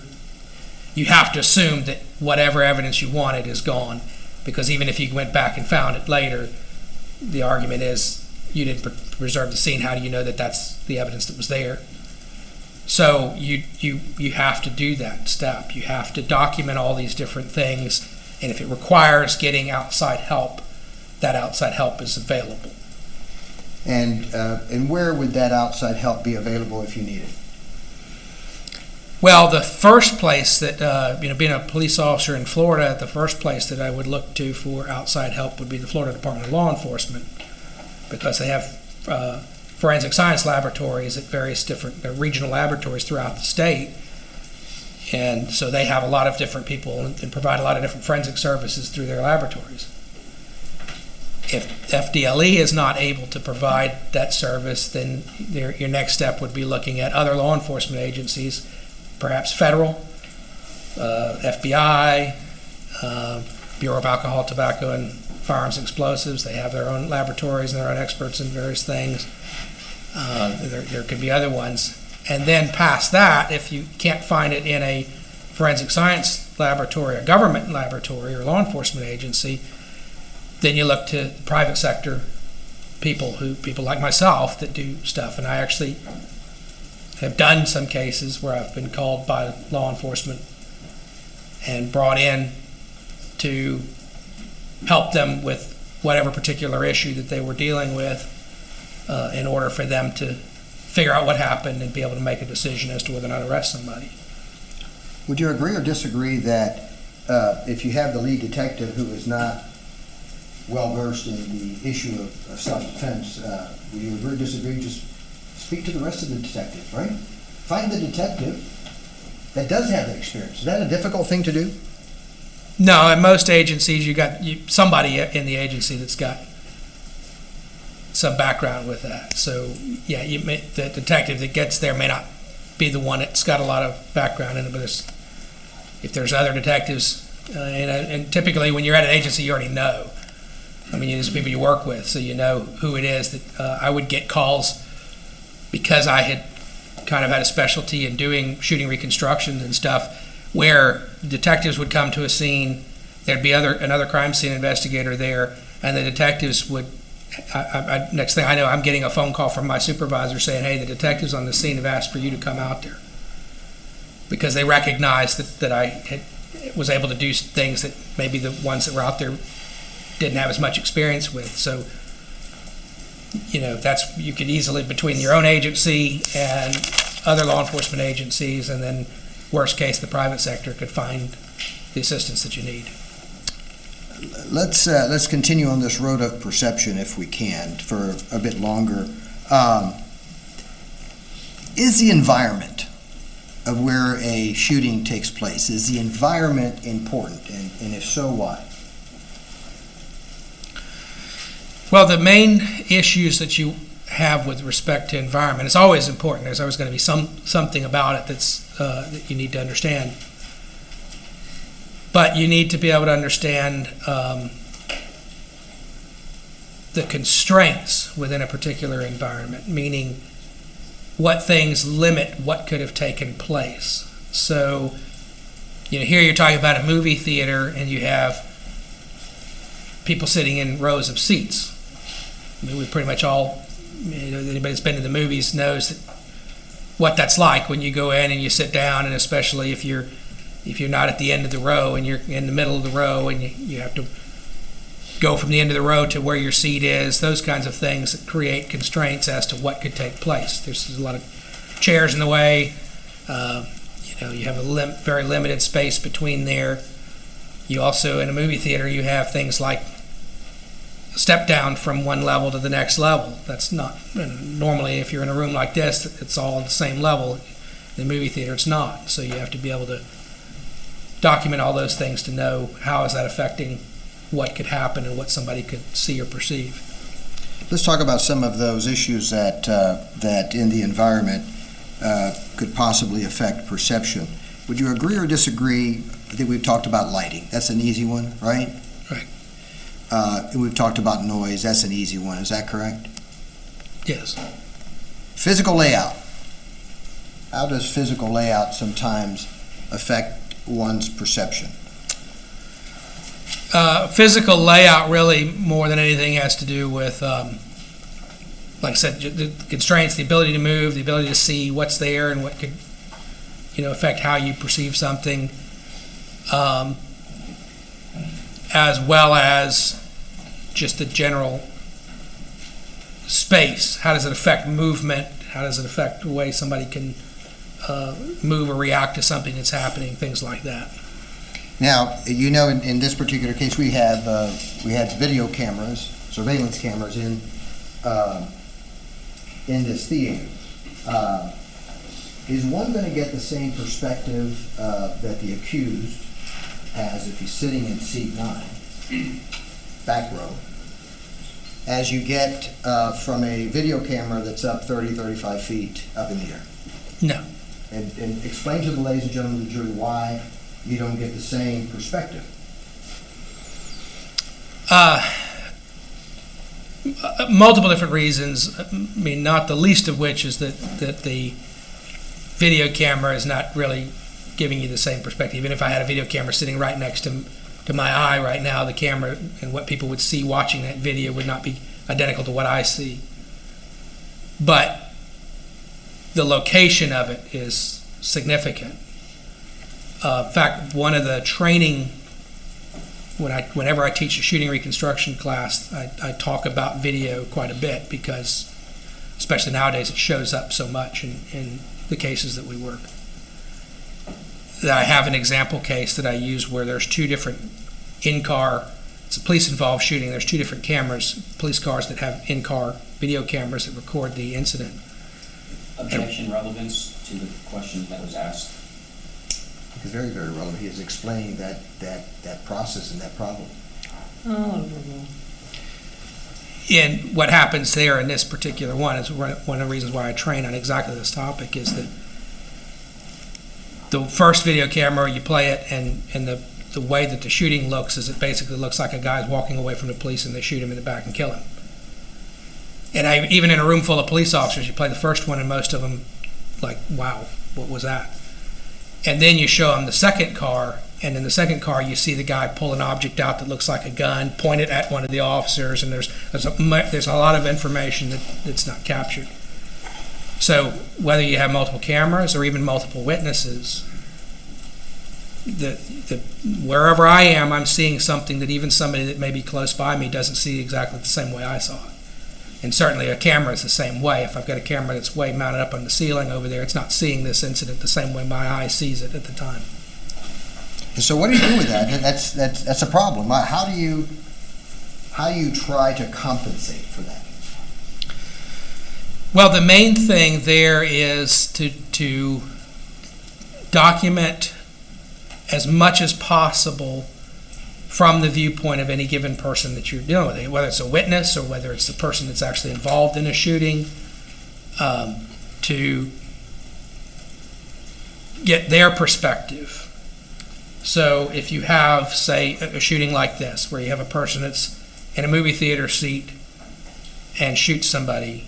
have to assume that whatever evidence you wanted is gone, because even if you went back and found it later, the argument is you didn't preserve the scene. How do you know that that's the evidence that was there? So you have to do that step. You have to document all these different things, and if it requires getting outside help, that outside help is available. And where would that outside help be available if you need it? Well, the first place that, being a police officer in Florida, the first place that I would look to for outside help would be the Florida Department of Law Enforcement, because they have forensic science laboratories at various different regional laboratories throughout the state. And so they have a lot of different people and provide a lot of different forensic services through their laboratories. If FDLE is not able to provide that service, then your next step would be looking at other law enforcement agencies, perhaps federal, FBI, Bureau of Alcohol, Tobacco, and Firearms and Explosives. They have their own laboratories and their own experts in various things. There could be other ones. And then past that, if you can't find it in a forensic science laboratory, a government laboratory, or law enforcement agency, then you look to private sector people like myself that do stuff. And I actually have done some cases where I've been called by law enforcement and brought in to help them with whatever particular issue that they were dealing with in order for them to figure out what happened and be able to make a decision as to whether or not to arrest somebody. Would you agree or disagree that if you have the lead detective who is not well-versed in the issue of self-defense, would you agree or disagree? Just speak to the rest of the detectives, right? Find the detective that does have that experience. Is that a difficult thing to do? No, in most agencies, you got somebody in the agency that's got some background with that. So, yeah, the detective that gets there may not be the one that's got a lot of background in it, but if there's other detectives, and typically when you're at an agency, you already know. I mean, there's people you work with, so you know who it is. That I would get calls because I had kind of had a specialty in shooting reconstructions and stuff, where detectives would come to a scene, there'd be another crime scene investigator there, and the detectives would, next thing I know, I'm getting a phone call from my supervisor saying, hey, the detectives on the scene have asked for you to come out there. Because they recognized that I was able to do things that maybe the ones that were out there didn't have as much experience with. So, you could easily, between your own agency and other law enforcement agencies, and then worst case, the private sector could find the assistance that you need. Let's continue on this road of perception if we can for a bit longer. Is the environment of where a shooting takes place, is the environment important, and if so, why? Well, the main issues that you have with respect to environment, it's always important. There's always going to be something about it that you need to understand. But you need to be able to understand the constraints within a particular environment, meaning what things limit what could have taken place. So, here you're talking about a movie theater and you have people sitting in rows of seats. I mean, we pretty much all, anybody that's been to the movies knows what that's like when you go in and you sit down, and especially if you're not at the end of the row and you're in the middle of the row and you have to go from the end of the row to where your seat is, those kinds of things that create constraints as to what could take place. There's a lot of chairs in the way. You have a very limited space between there. You also, in a movie theater, you have things like step down from one level to the next level. That's not, normally if you're in a room like this, it's all at the same level. In the movie theater, it's not. So you have to be able to document all those things to know how is that affecting what could happen and what somebody could see or perceive. Let's talk about some of those issues that in the environment could possibly affect perception. Would you agree or disagree? I think we've talked about lighting. That's an easy one, right? Right. And we've talked about noise. That's an easy one. Is that correct? Yes. Physical layout. How does physical layout sometimes affect one's perception? Physical layout really, more than anything, has to do with, like I said, the constraints, the ability to move, the ability to see what's there and what could, affect how you perceive something, as well as just the general space. How does it affect movement? How does it affect the way somebody can move or react to something that's happening? Things like that. Now, in this particular case, we had video cameras, surveillance cameras in this theater. is one going to get the same perspective that the accused has if he's sitting in seat 9, back row, as you get from a video camera that's up 30, 35 feet up in the air? No. And explain to the ladies and gentlemen of the jury why you don't get the same perspective. Multiple different reasons. I mean, not the least of which is that the video camera is not really giving you the same perspective. Even if I had a video camera sitting right next to my eye right now, the camera and what people would see watching that video would not be identical to what I see. But the location of it is significant. In fact, one of the training, whenever I teach a shooting reconstruction class, I talk about video quite a bit because, especially nowadays, it shows up so much in the cases that we work. I have an example case that I use where there's 2 different in-car, it's a police-involved shooting, there's 2 different cameras, police cars that have in-car video cameras that record the incident. Objection relevance to the question that was asked. It's very, very relevant. He is explaining that process and that problem. And what happens there in this particular one is one of the reasons why I train on exactly this topic is that the first video camera, you play it, and the way that the shooting looks is it basically looks like a guy's walking away from the police and they shoot him in the back and kill him. And even in a room full of police officers, you play the first one and most of them like, wow, what was that? And then you show them the second car, and in the second car you see the guy pull an object out that looks like a gun, point it at one of the officers, and there's a lot of information that's not captured. So whether you have multiple cameras or even multiple witnesses, wherever I am, I'm seeing something that even somebody that may be close by me doesn't see exactly the same way I saw it. And certainly a camera is the same way. If I've got a camera that's way mounted up on the ceiling over there, it's not seeing this incident the same way my eye sees it at the time. And so what do you do with that? That's a problem. How do you try to compensate for that? Well, the main thing there is to document as much as possible from the viewpoint of any given person that you're dealing with, whether it's a witness or whether it's the person that's actually involved in a shooting, to get their perspective. So if you have, say, a shooting like this, where you have a person that's in a movie theater seat and shoots somebody,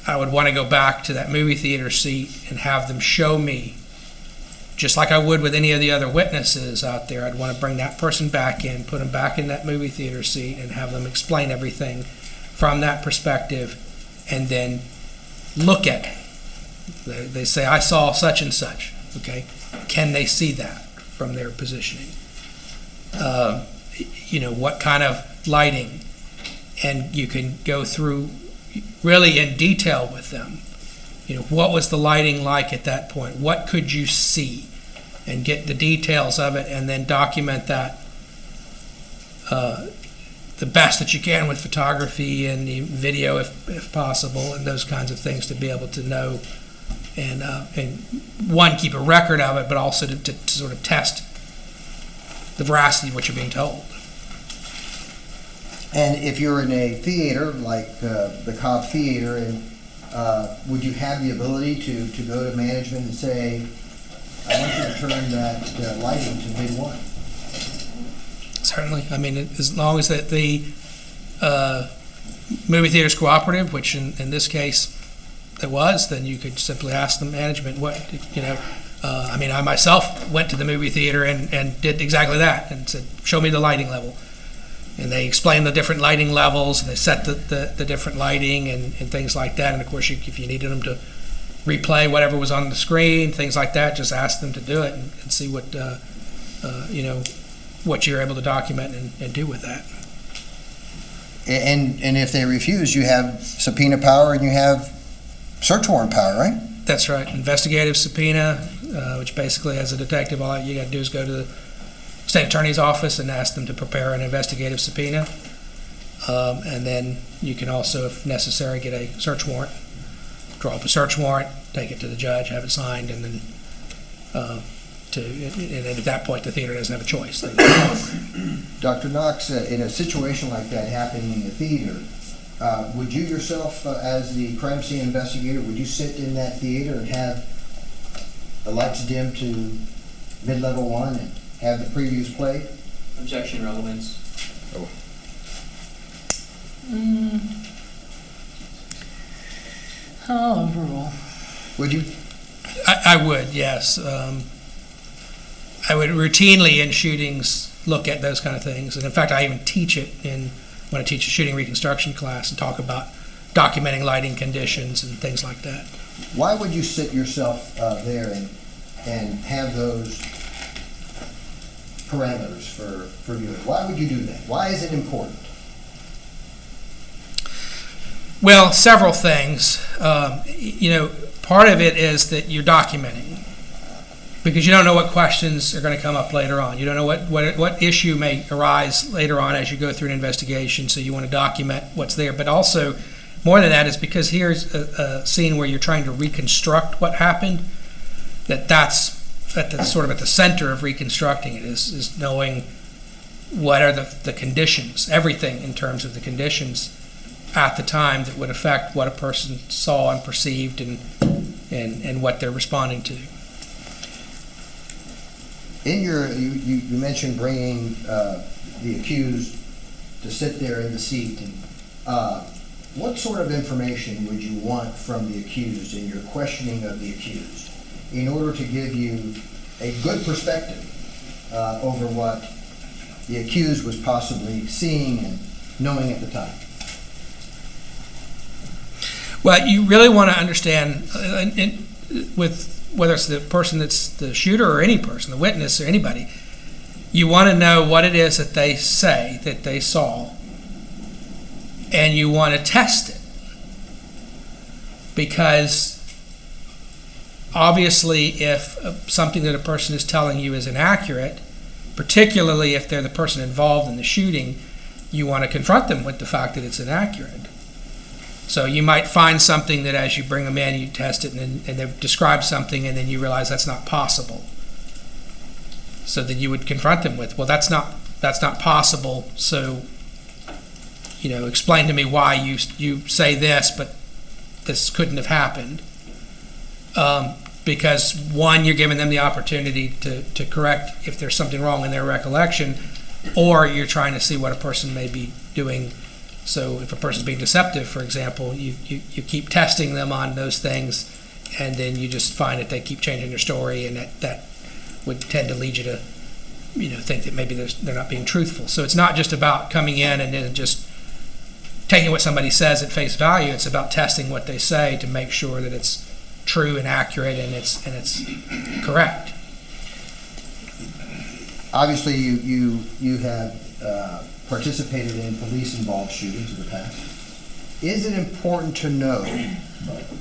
I would want to go back to that movie theater seat and have them show me, just like I would with any of the other witnesses out there, I'd want to bring that person back in, put them back in that movie theater seat, and have them explain everything from that perspective, and then look at it. They say, I saw such and such, okay? Can they see that from their positioning? What kind of lighting? And you can go through really in detail with them. What was the lighting like at that point? What could you see? And get the details of it and then document that the best that you can with photography and video if possible, and those kinds of things to be able to know and one, keep a record of it, but also to sort of test the veracity of what you're being told. And if you're in a theater like the Cobb Theater, and would you have the ability to go to management and say, I want you to turn that lighting to mid 1? Certainly. I mean, as long as that the movie theater's cooperative, which in this case it was, then you could simply ask the management I myself went to the movie theater and did exactly that and said, show me the lighting level. And they explained the different lighting levels, and they set the different lighting and things like that. And of course, if you needed them to replay whatever was on the screen, things like that, just ask them to do it and see what what you're able to document and do with that. And if they refuse, you have subpoena power and you have search warrant power, right? That's right. Investigative subpoena, which basically, as a detective, all you got to do is go to the state attorney's office and ask them to prepare an investigative subpoena. And then you can also, if necessary, get a search warrant draw up a search warrant, take it to the judge, have it signed, and then and at that point, the theater doesn't have a choice. Dr. Knox, in a situation like that happening in the theater, would you yourself, as the crime scene investigator, would you sit in that theater and have the lights dim to mid-level 1 and have the previews played? Objection, relevance. I'll overrule. Would you? I would, yes. I would routinely in shootings look at those kind of things. And in fact, I even teach it when I teach a shooting reconstruction class and talk about documenting lighting conditions and things like that. Why would you sit yourself there and have those parameters for viewing? Why would you do that? Why is it important? Well, several things. Part of it is that you're documenting, because you don't know what questions are going to come up later on. You don't know what issue may arise later on as you go through an investigation, so you want to document what's there. But also, more than that, is because here's a scene where you're trying to reconstruct what happened, that's at the center of reconstructing it, is knowing what are the conditions, everything in terms of the conditions at the time that would affect what a person saw and perceived and what they're responding to. In you mentioned bringing the accused to sit there in the seat. And what sort of information would you want from the accused in your questioning of the accused in order to give you a good perspective over what the accused was possibly seeing and knowing at the time? Well, you really want to understand, with whether it's the person that's the shooter or any person, the witness or anybody, you want to know what it is that they say that they saw, and you want to test it. Because obviously if something that a person is telling you is inaccurate, particularly if they're the person involved in the shooting, you want to confront them with the fact that it's inaccurate. So you might find something that as you bring them in, you test it, and they've described something, and then you realize that's not possible. So then you would confront them with, well, that's not possible. So, explain to me why you say this, but this couldn't have happened. Because one, you're giving them the opportunity to correct if there's something wrong in their recollection, or you're trying to see what a person may be doing. So if a person's being deceptive, for example, you keep testing them on those things, and then you just find that they keep changing their story, and that would tend to lead you to, think that maybe they're not being truthful. So it's not just about coming in and then just taking what somebody says at face value. It's about testing what they say to make sure that it's true and accurate and it's correct. Obviously, you have participated in police-involved shootings in the past. Is it important to know,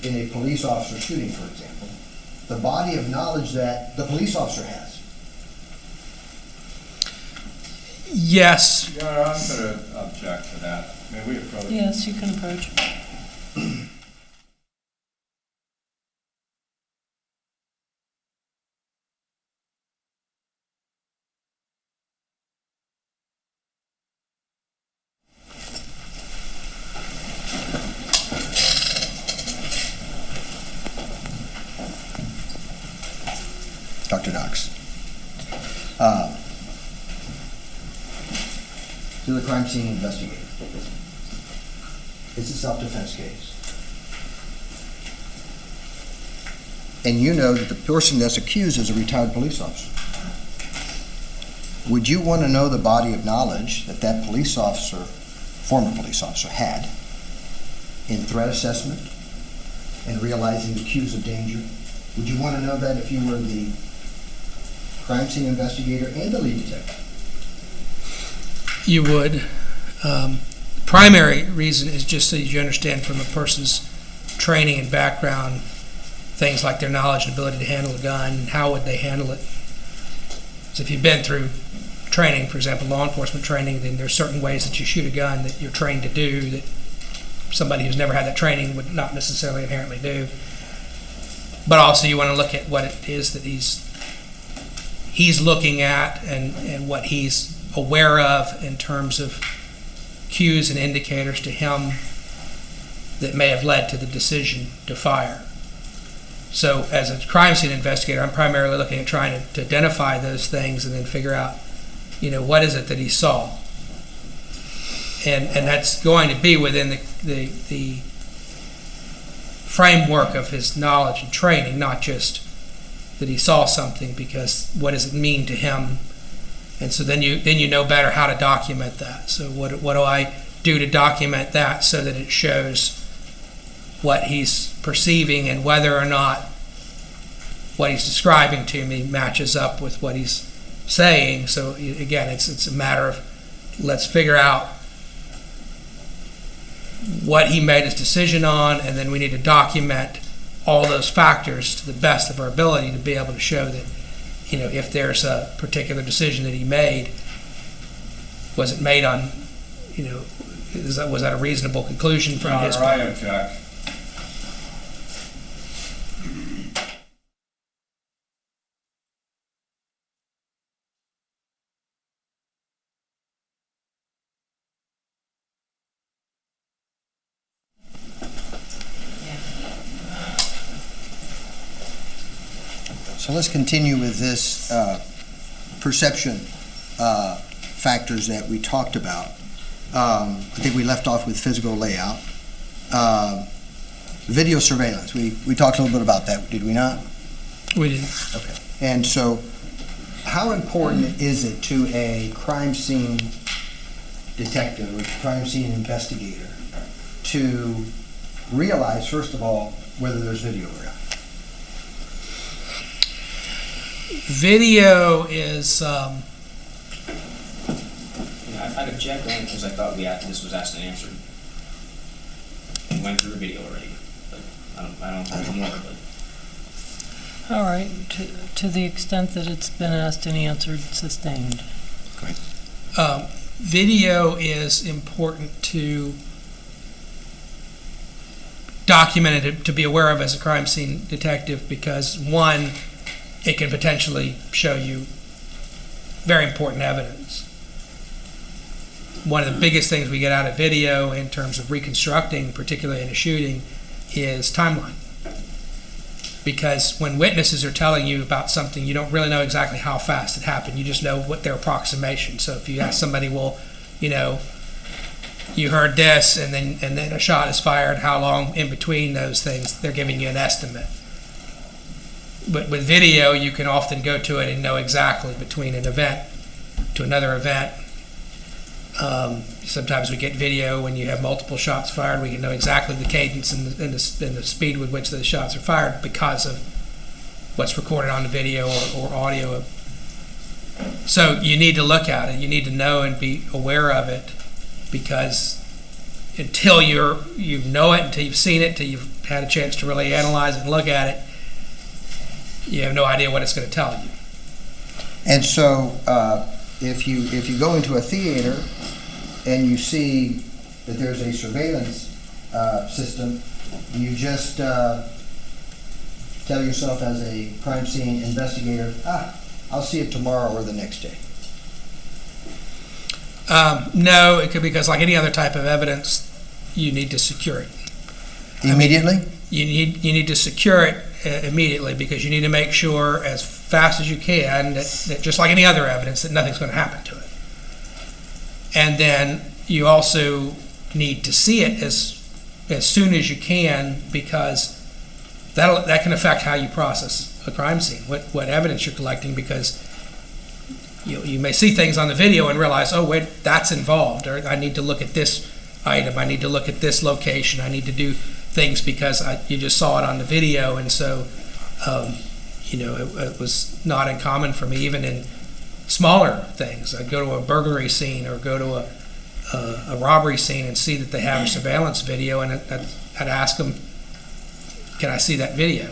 in a police officer shooting, for example, the body of knowledge that the police officer has? Yes. Your Honor, I'm going to object to that. May we approach? Yes, you can approach. Dr. Knox. To the crime scene investigator. It's a self-defense case. And you know that the person that's accused is a retired police officer. Would you want to know the body of knowledge that that police officer, former police officer, had in threat assessment and realizing the cues of danger? Would you want to know that if you were the crime scene investigator and the lead detective? You would. Primary reason is just so you understand from a person's training and background, things like their knowledge and ability to handle a gun, how would they handle it. So if you've been through training, for example, law enforcement training, then there's certain ways that you shoot a gun that you're trained to do that somebody who's never had that training would not necessarily inherently do. But also you want to look at what it is that he's looking at and what he's aware of in terms of cues and indicators to him that may have led to the decision to fire. So as a crime scene investigator, I'm primarily looking at trying to identify those things and then figure out, what is it that he saw? And that's going to be within the framework of his knowledge and training, not just that he saw something, because what does it mean to him? And so then you know better how to document that. So what do I do to document that so that it shows what he's perceiving and whether or not what he's describing to me matches up with what he's saying. So again, it's a matter of let's figure out what he made his decision on, and then we need to document all those factors to the best of our ability to be able to show that, if there's a particular decision that he made, was it made on, was that a reasonable conclusion from his Your Honor, I point? object. So let's continue with this perception factors that we talked about. I think we left off with physical layout. Video surveillance, we talked a little bit about that, did we not? We didn't. Okay. And so how important is it to a crime scene detective or crime scene investigator to realize, first of all, whether there's video or not? Video is, I'd object only because I thought this was asked and answered. We went through the video already, but I don't think more of it. All right, to the extent that it's been asked and answered, sustained. video is important to document it, to be aware of as a crime scene detective, because one, it can potentially show you very important evidence. One of the biggest things we get out of video in terms of reconstructing, particularly in a shooting, is timeline. Because when witnesses are telling you about something, you don't really know exactly how fast it happened. You just know what their approximation. So if you ask somebody, well, you know, you heard this and then a shot is fired, how long in between those things, they're giving you an estimate. But with video, you can often go to it and know exactly between an event to another event. Sometimes we get video when you have multiple shots fired. We can know exactly the cadence and the speed with which the shots are fired because of what's recorded on the video or audio. So you need to look at it. You need to know and be aware of it, because until you know it, until you've seen it, until you've had a chance to really analyze it and look at it, you have no idea what it's going to tell you. And so if you go into a theater and you see that there's a surveillance system, you just tell yourself as a crime scene investigator, I'll see it tomorrow or the next day. No, it could be because, like any other type of evidence, you need to secure it. Immediately? You need to secure it immediately, because you need to make sure as fast as you can that just like any other evidence, that nothing's going to happen to it. And then you also need to see it as soon as you can, because that can affect how you process a crime scene, what evidence you're collecting, because you may see things on the video and realize, oh wait, that's involved, or I need to look at this item, I need to look at this location, I need to do things because you just saw it on the video. And so it was not uncommon for me, even in smaller things. I'd go to a burglary scene or go to a robbery scene and see that they have a surveillance video, and I'd ask them, can I see that video?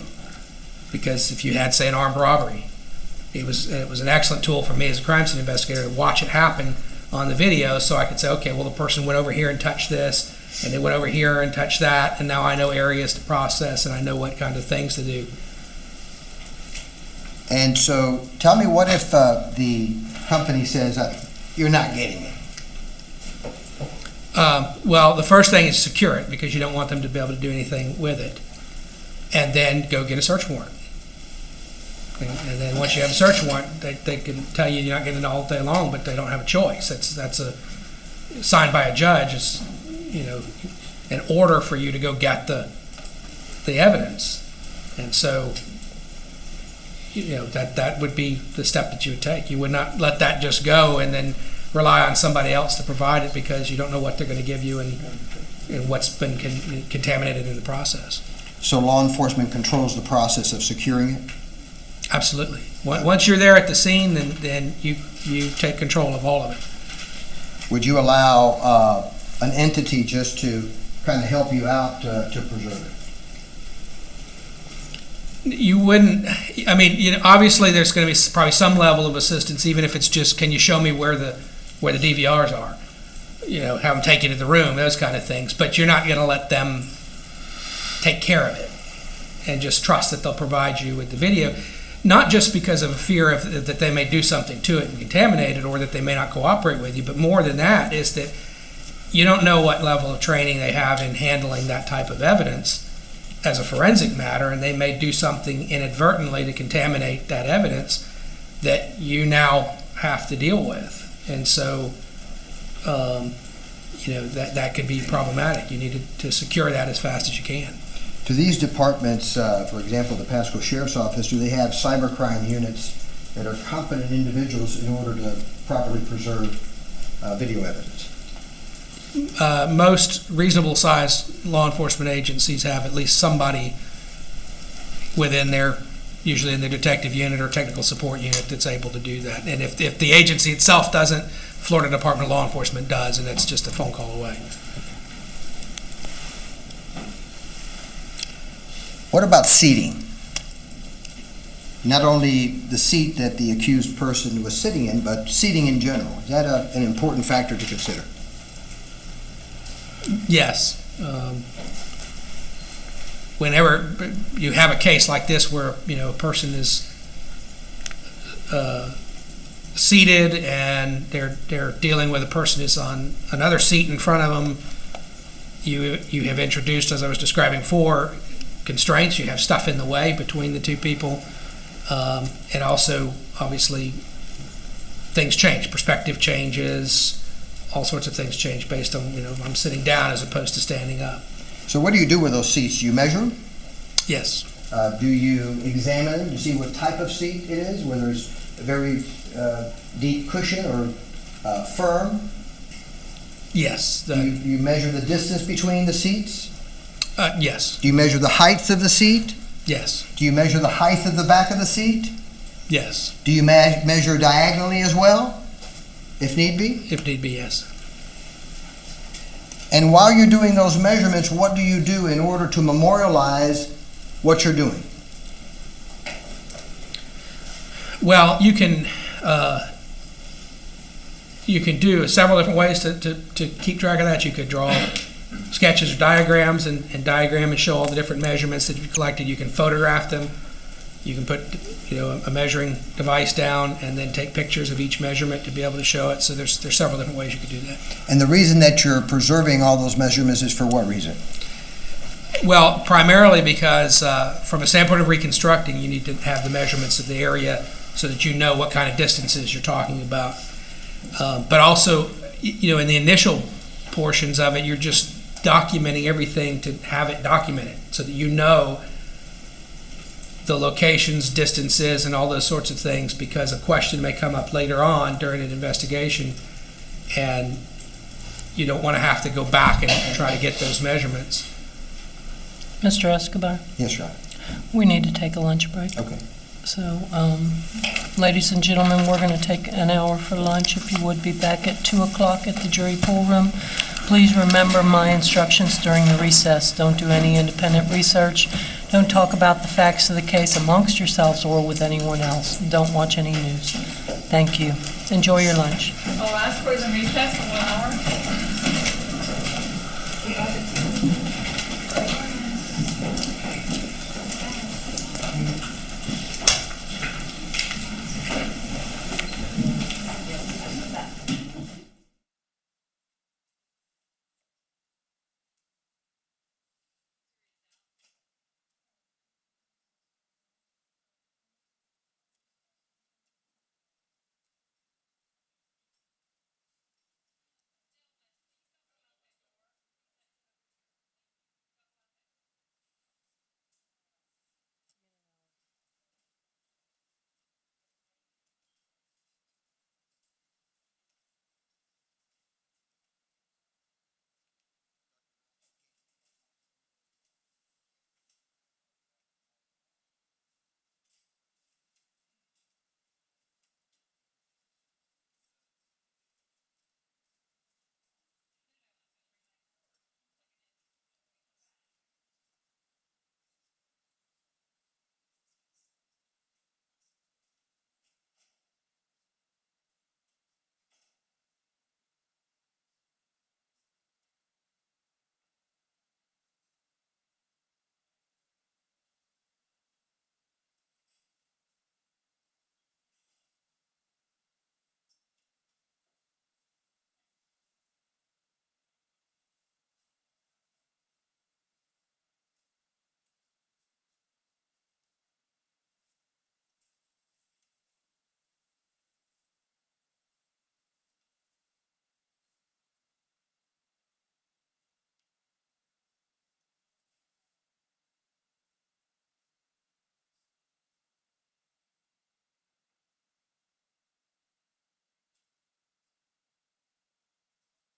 Because if you had, say, an armed robbery, it was an excellent tool for me as a crime scene investigator to watch it happen on the video, so I could say, okay, well, the person went over here and touched this, and they went over here and touched that, and now I know areas to process, and I know what kind of things to do. And so, tell me, what if the company says, you're not getting it? Well, the first thing is secure it, because you don't want them to be able to do anything with it. And then go get a search warrant. And then once you have a search warrant, they can tell you you're not getting it all day long, but they don't have a choice. That's a signed by a judge. It's, an order for you to go get the evidence. And so, that would be the step that you would take. You would not let that just go and then rely on somebody else to provide it, because you don't know what they're going to give you and what's been contaminated in the process. So law enforcement controls the process of securing it? Absolutely. Once you're there at the scene, then you take control of all of it. Would you allow an entity just to kind of help you out to preserve it? You wouldn't, obviously there's going to be probably some level of assistance, even if it's just, can you show me where the DVRs are? Have them take you to the room, those kind of things. But you're not going to let them take care of it and just trust that they'll provide you with the video, not just because of a fear that they may do something to it and contaminate it, or that they may not cooperate with you, but more than that is that you don't know what level of training they have in handling that type of evidence as a forensic matter, and they may do something inadvertently to contaminate that evidence that you now have to deal with. And so, that could be problematic. You need to secure that as fast as you can. Do these departments, for example, the Pasco Sheriff's Office, do they have cybercrime units that are competent individuals in order to properly preserve video evidence? Most reasonable sized law enforcement agencies have at least somebody within usually in their detective unit or technical support unit, that's able to do that. And if the agency itself doesn't, Florida Department of Law Enforcement does, and it's just a phone call away. What about seating? Not only the seat that the accused person was sitting in, but seating in general. Is that an important factor to consider? Yes. Whenever you have a case like this where a person is seated and they're dealing with a person who's on another seat in front of them, you have introduced, as I was describing before, constraints. You have stuff in the way between the two people, and also obviously things change. Perspective changes. All sorts of things change based on, I'm sitting down as opposed to standing up. So what do you do with those seats? Do you measure them? Yes. Do you examine them to see what type of seat it is, whether it's a very deep cushion or firm? Yes. Do you measure the distance between the seats? Yes. Do you measure the height of the seat? Yes. Do you measure the height of the back of the seat? Yes. Do you measure diagonally as well, if need be? If need be, yes. And while you're doing those measurements, what do you do in order to memorialize what you're doing? Well, you can do several different ways to keep track of that. You could draw sketches or diagrams and diagram and show all the different measurements that you've collected. You can photograph them. You can put a measuring device down and then take pictures of each measurement to be able to show it. So there's several different ways you could do that. And the reason that you're preserving all those measurements is for what reason? Well, primarily because from a standpoint of reconstructing, you need to have the measurements of the area so that you know what kind of distances you're talking about. But also, in the initial portions of it, you're just documenting everything to have it documented so that you know the locations, distances, and all those sorts of things, because a question may come up later on during an investigation, and you don't want to have to go back and try to get those measurements. Mr. Escobar, Yes, Your Honor. we need to take a lunch break. Okay. So, ladies and gentlemen, we're going to take an hour for lunch. If you would be back at 2 o'clock at the jury pool room. Please remember my instructions during the recess. Don't do any independent research. Don't talk about the facts of the case amongst yourselves or with anyone else. Don't watch any news. Thank you. Enjoy your lunch. I'll ask for the recess for 1 hour. We ask Thank you.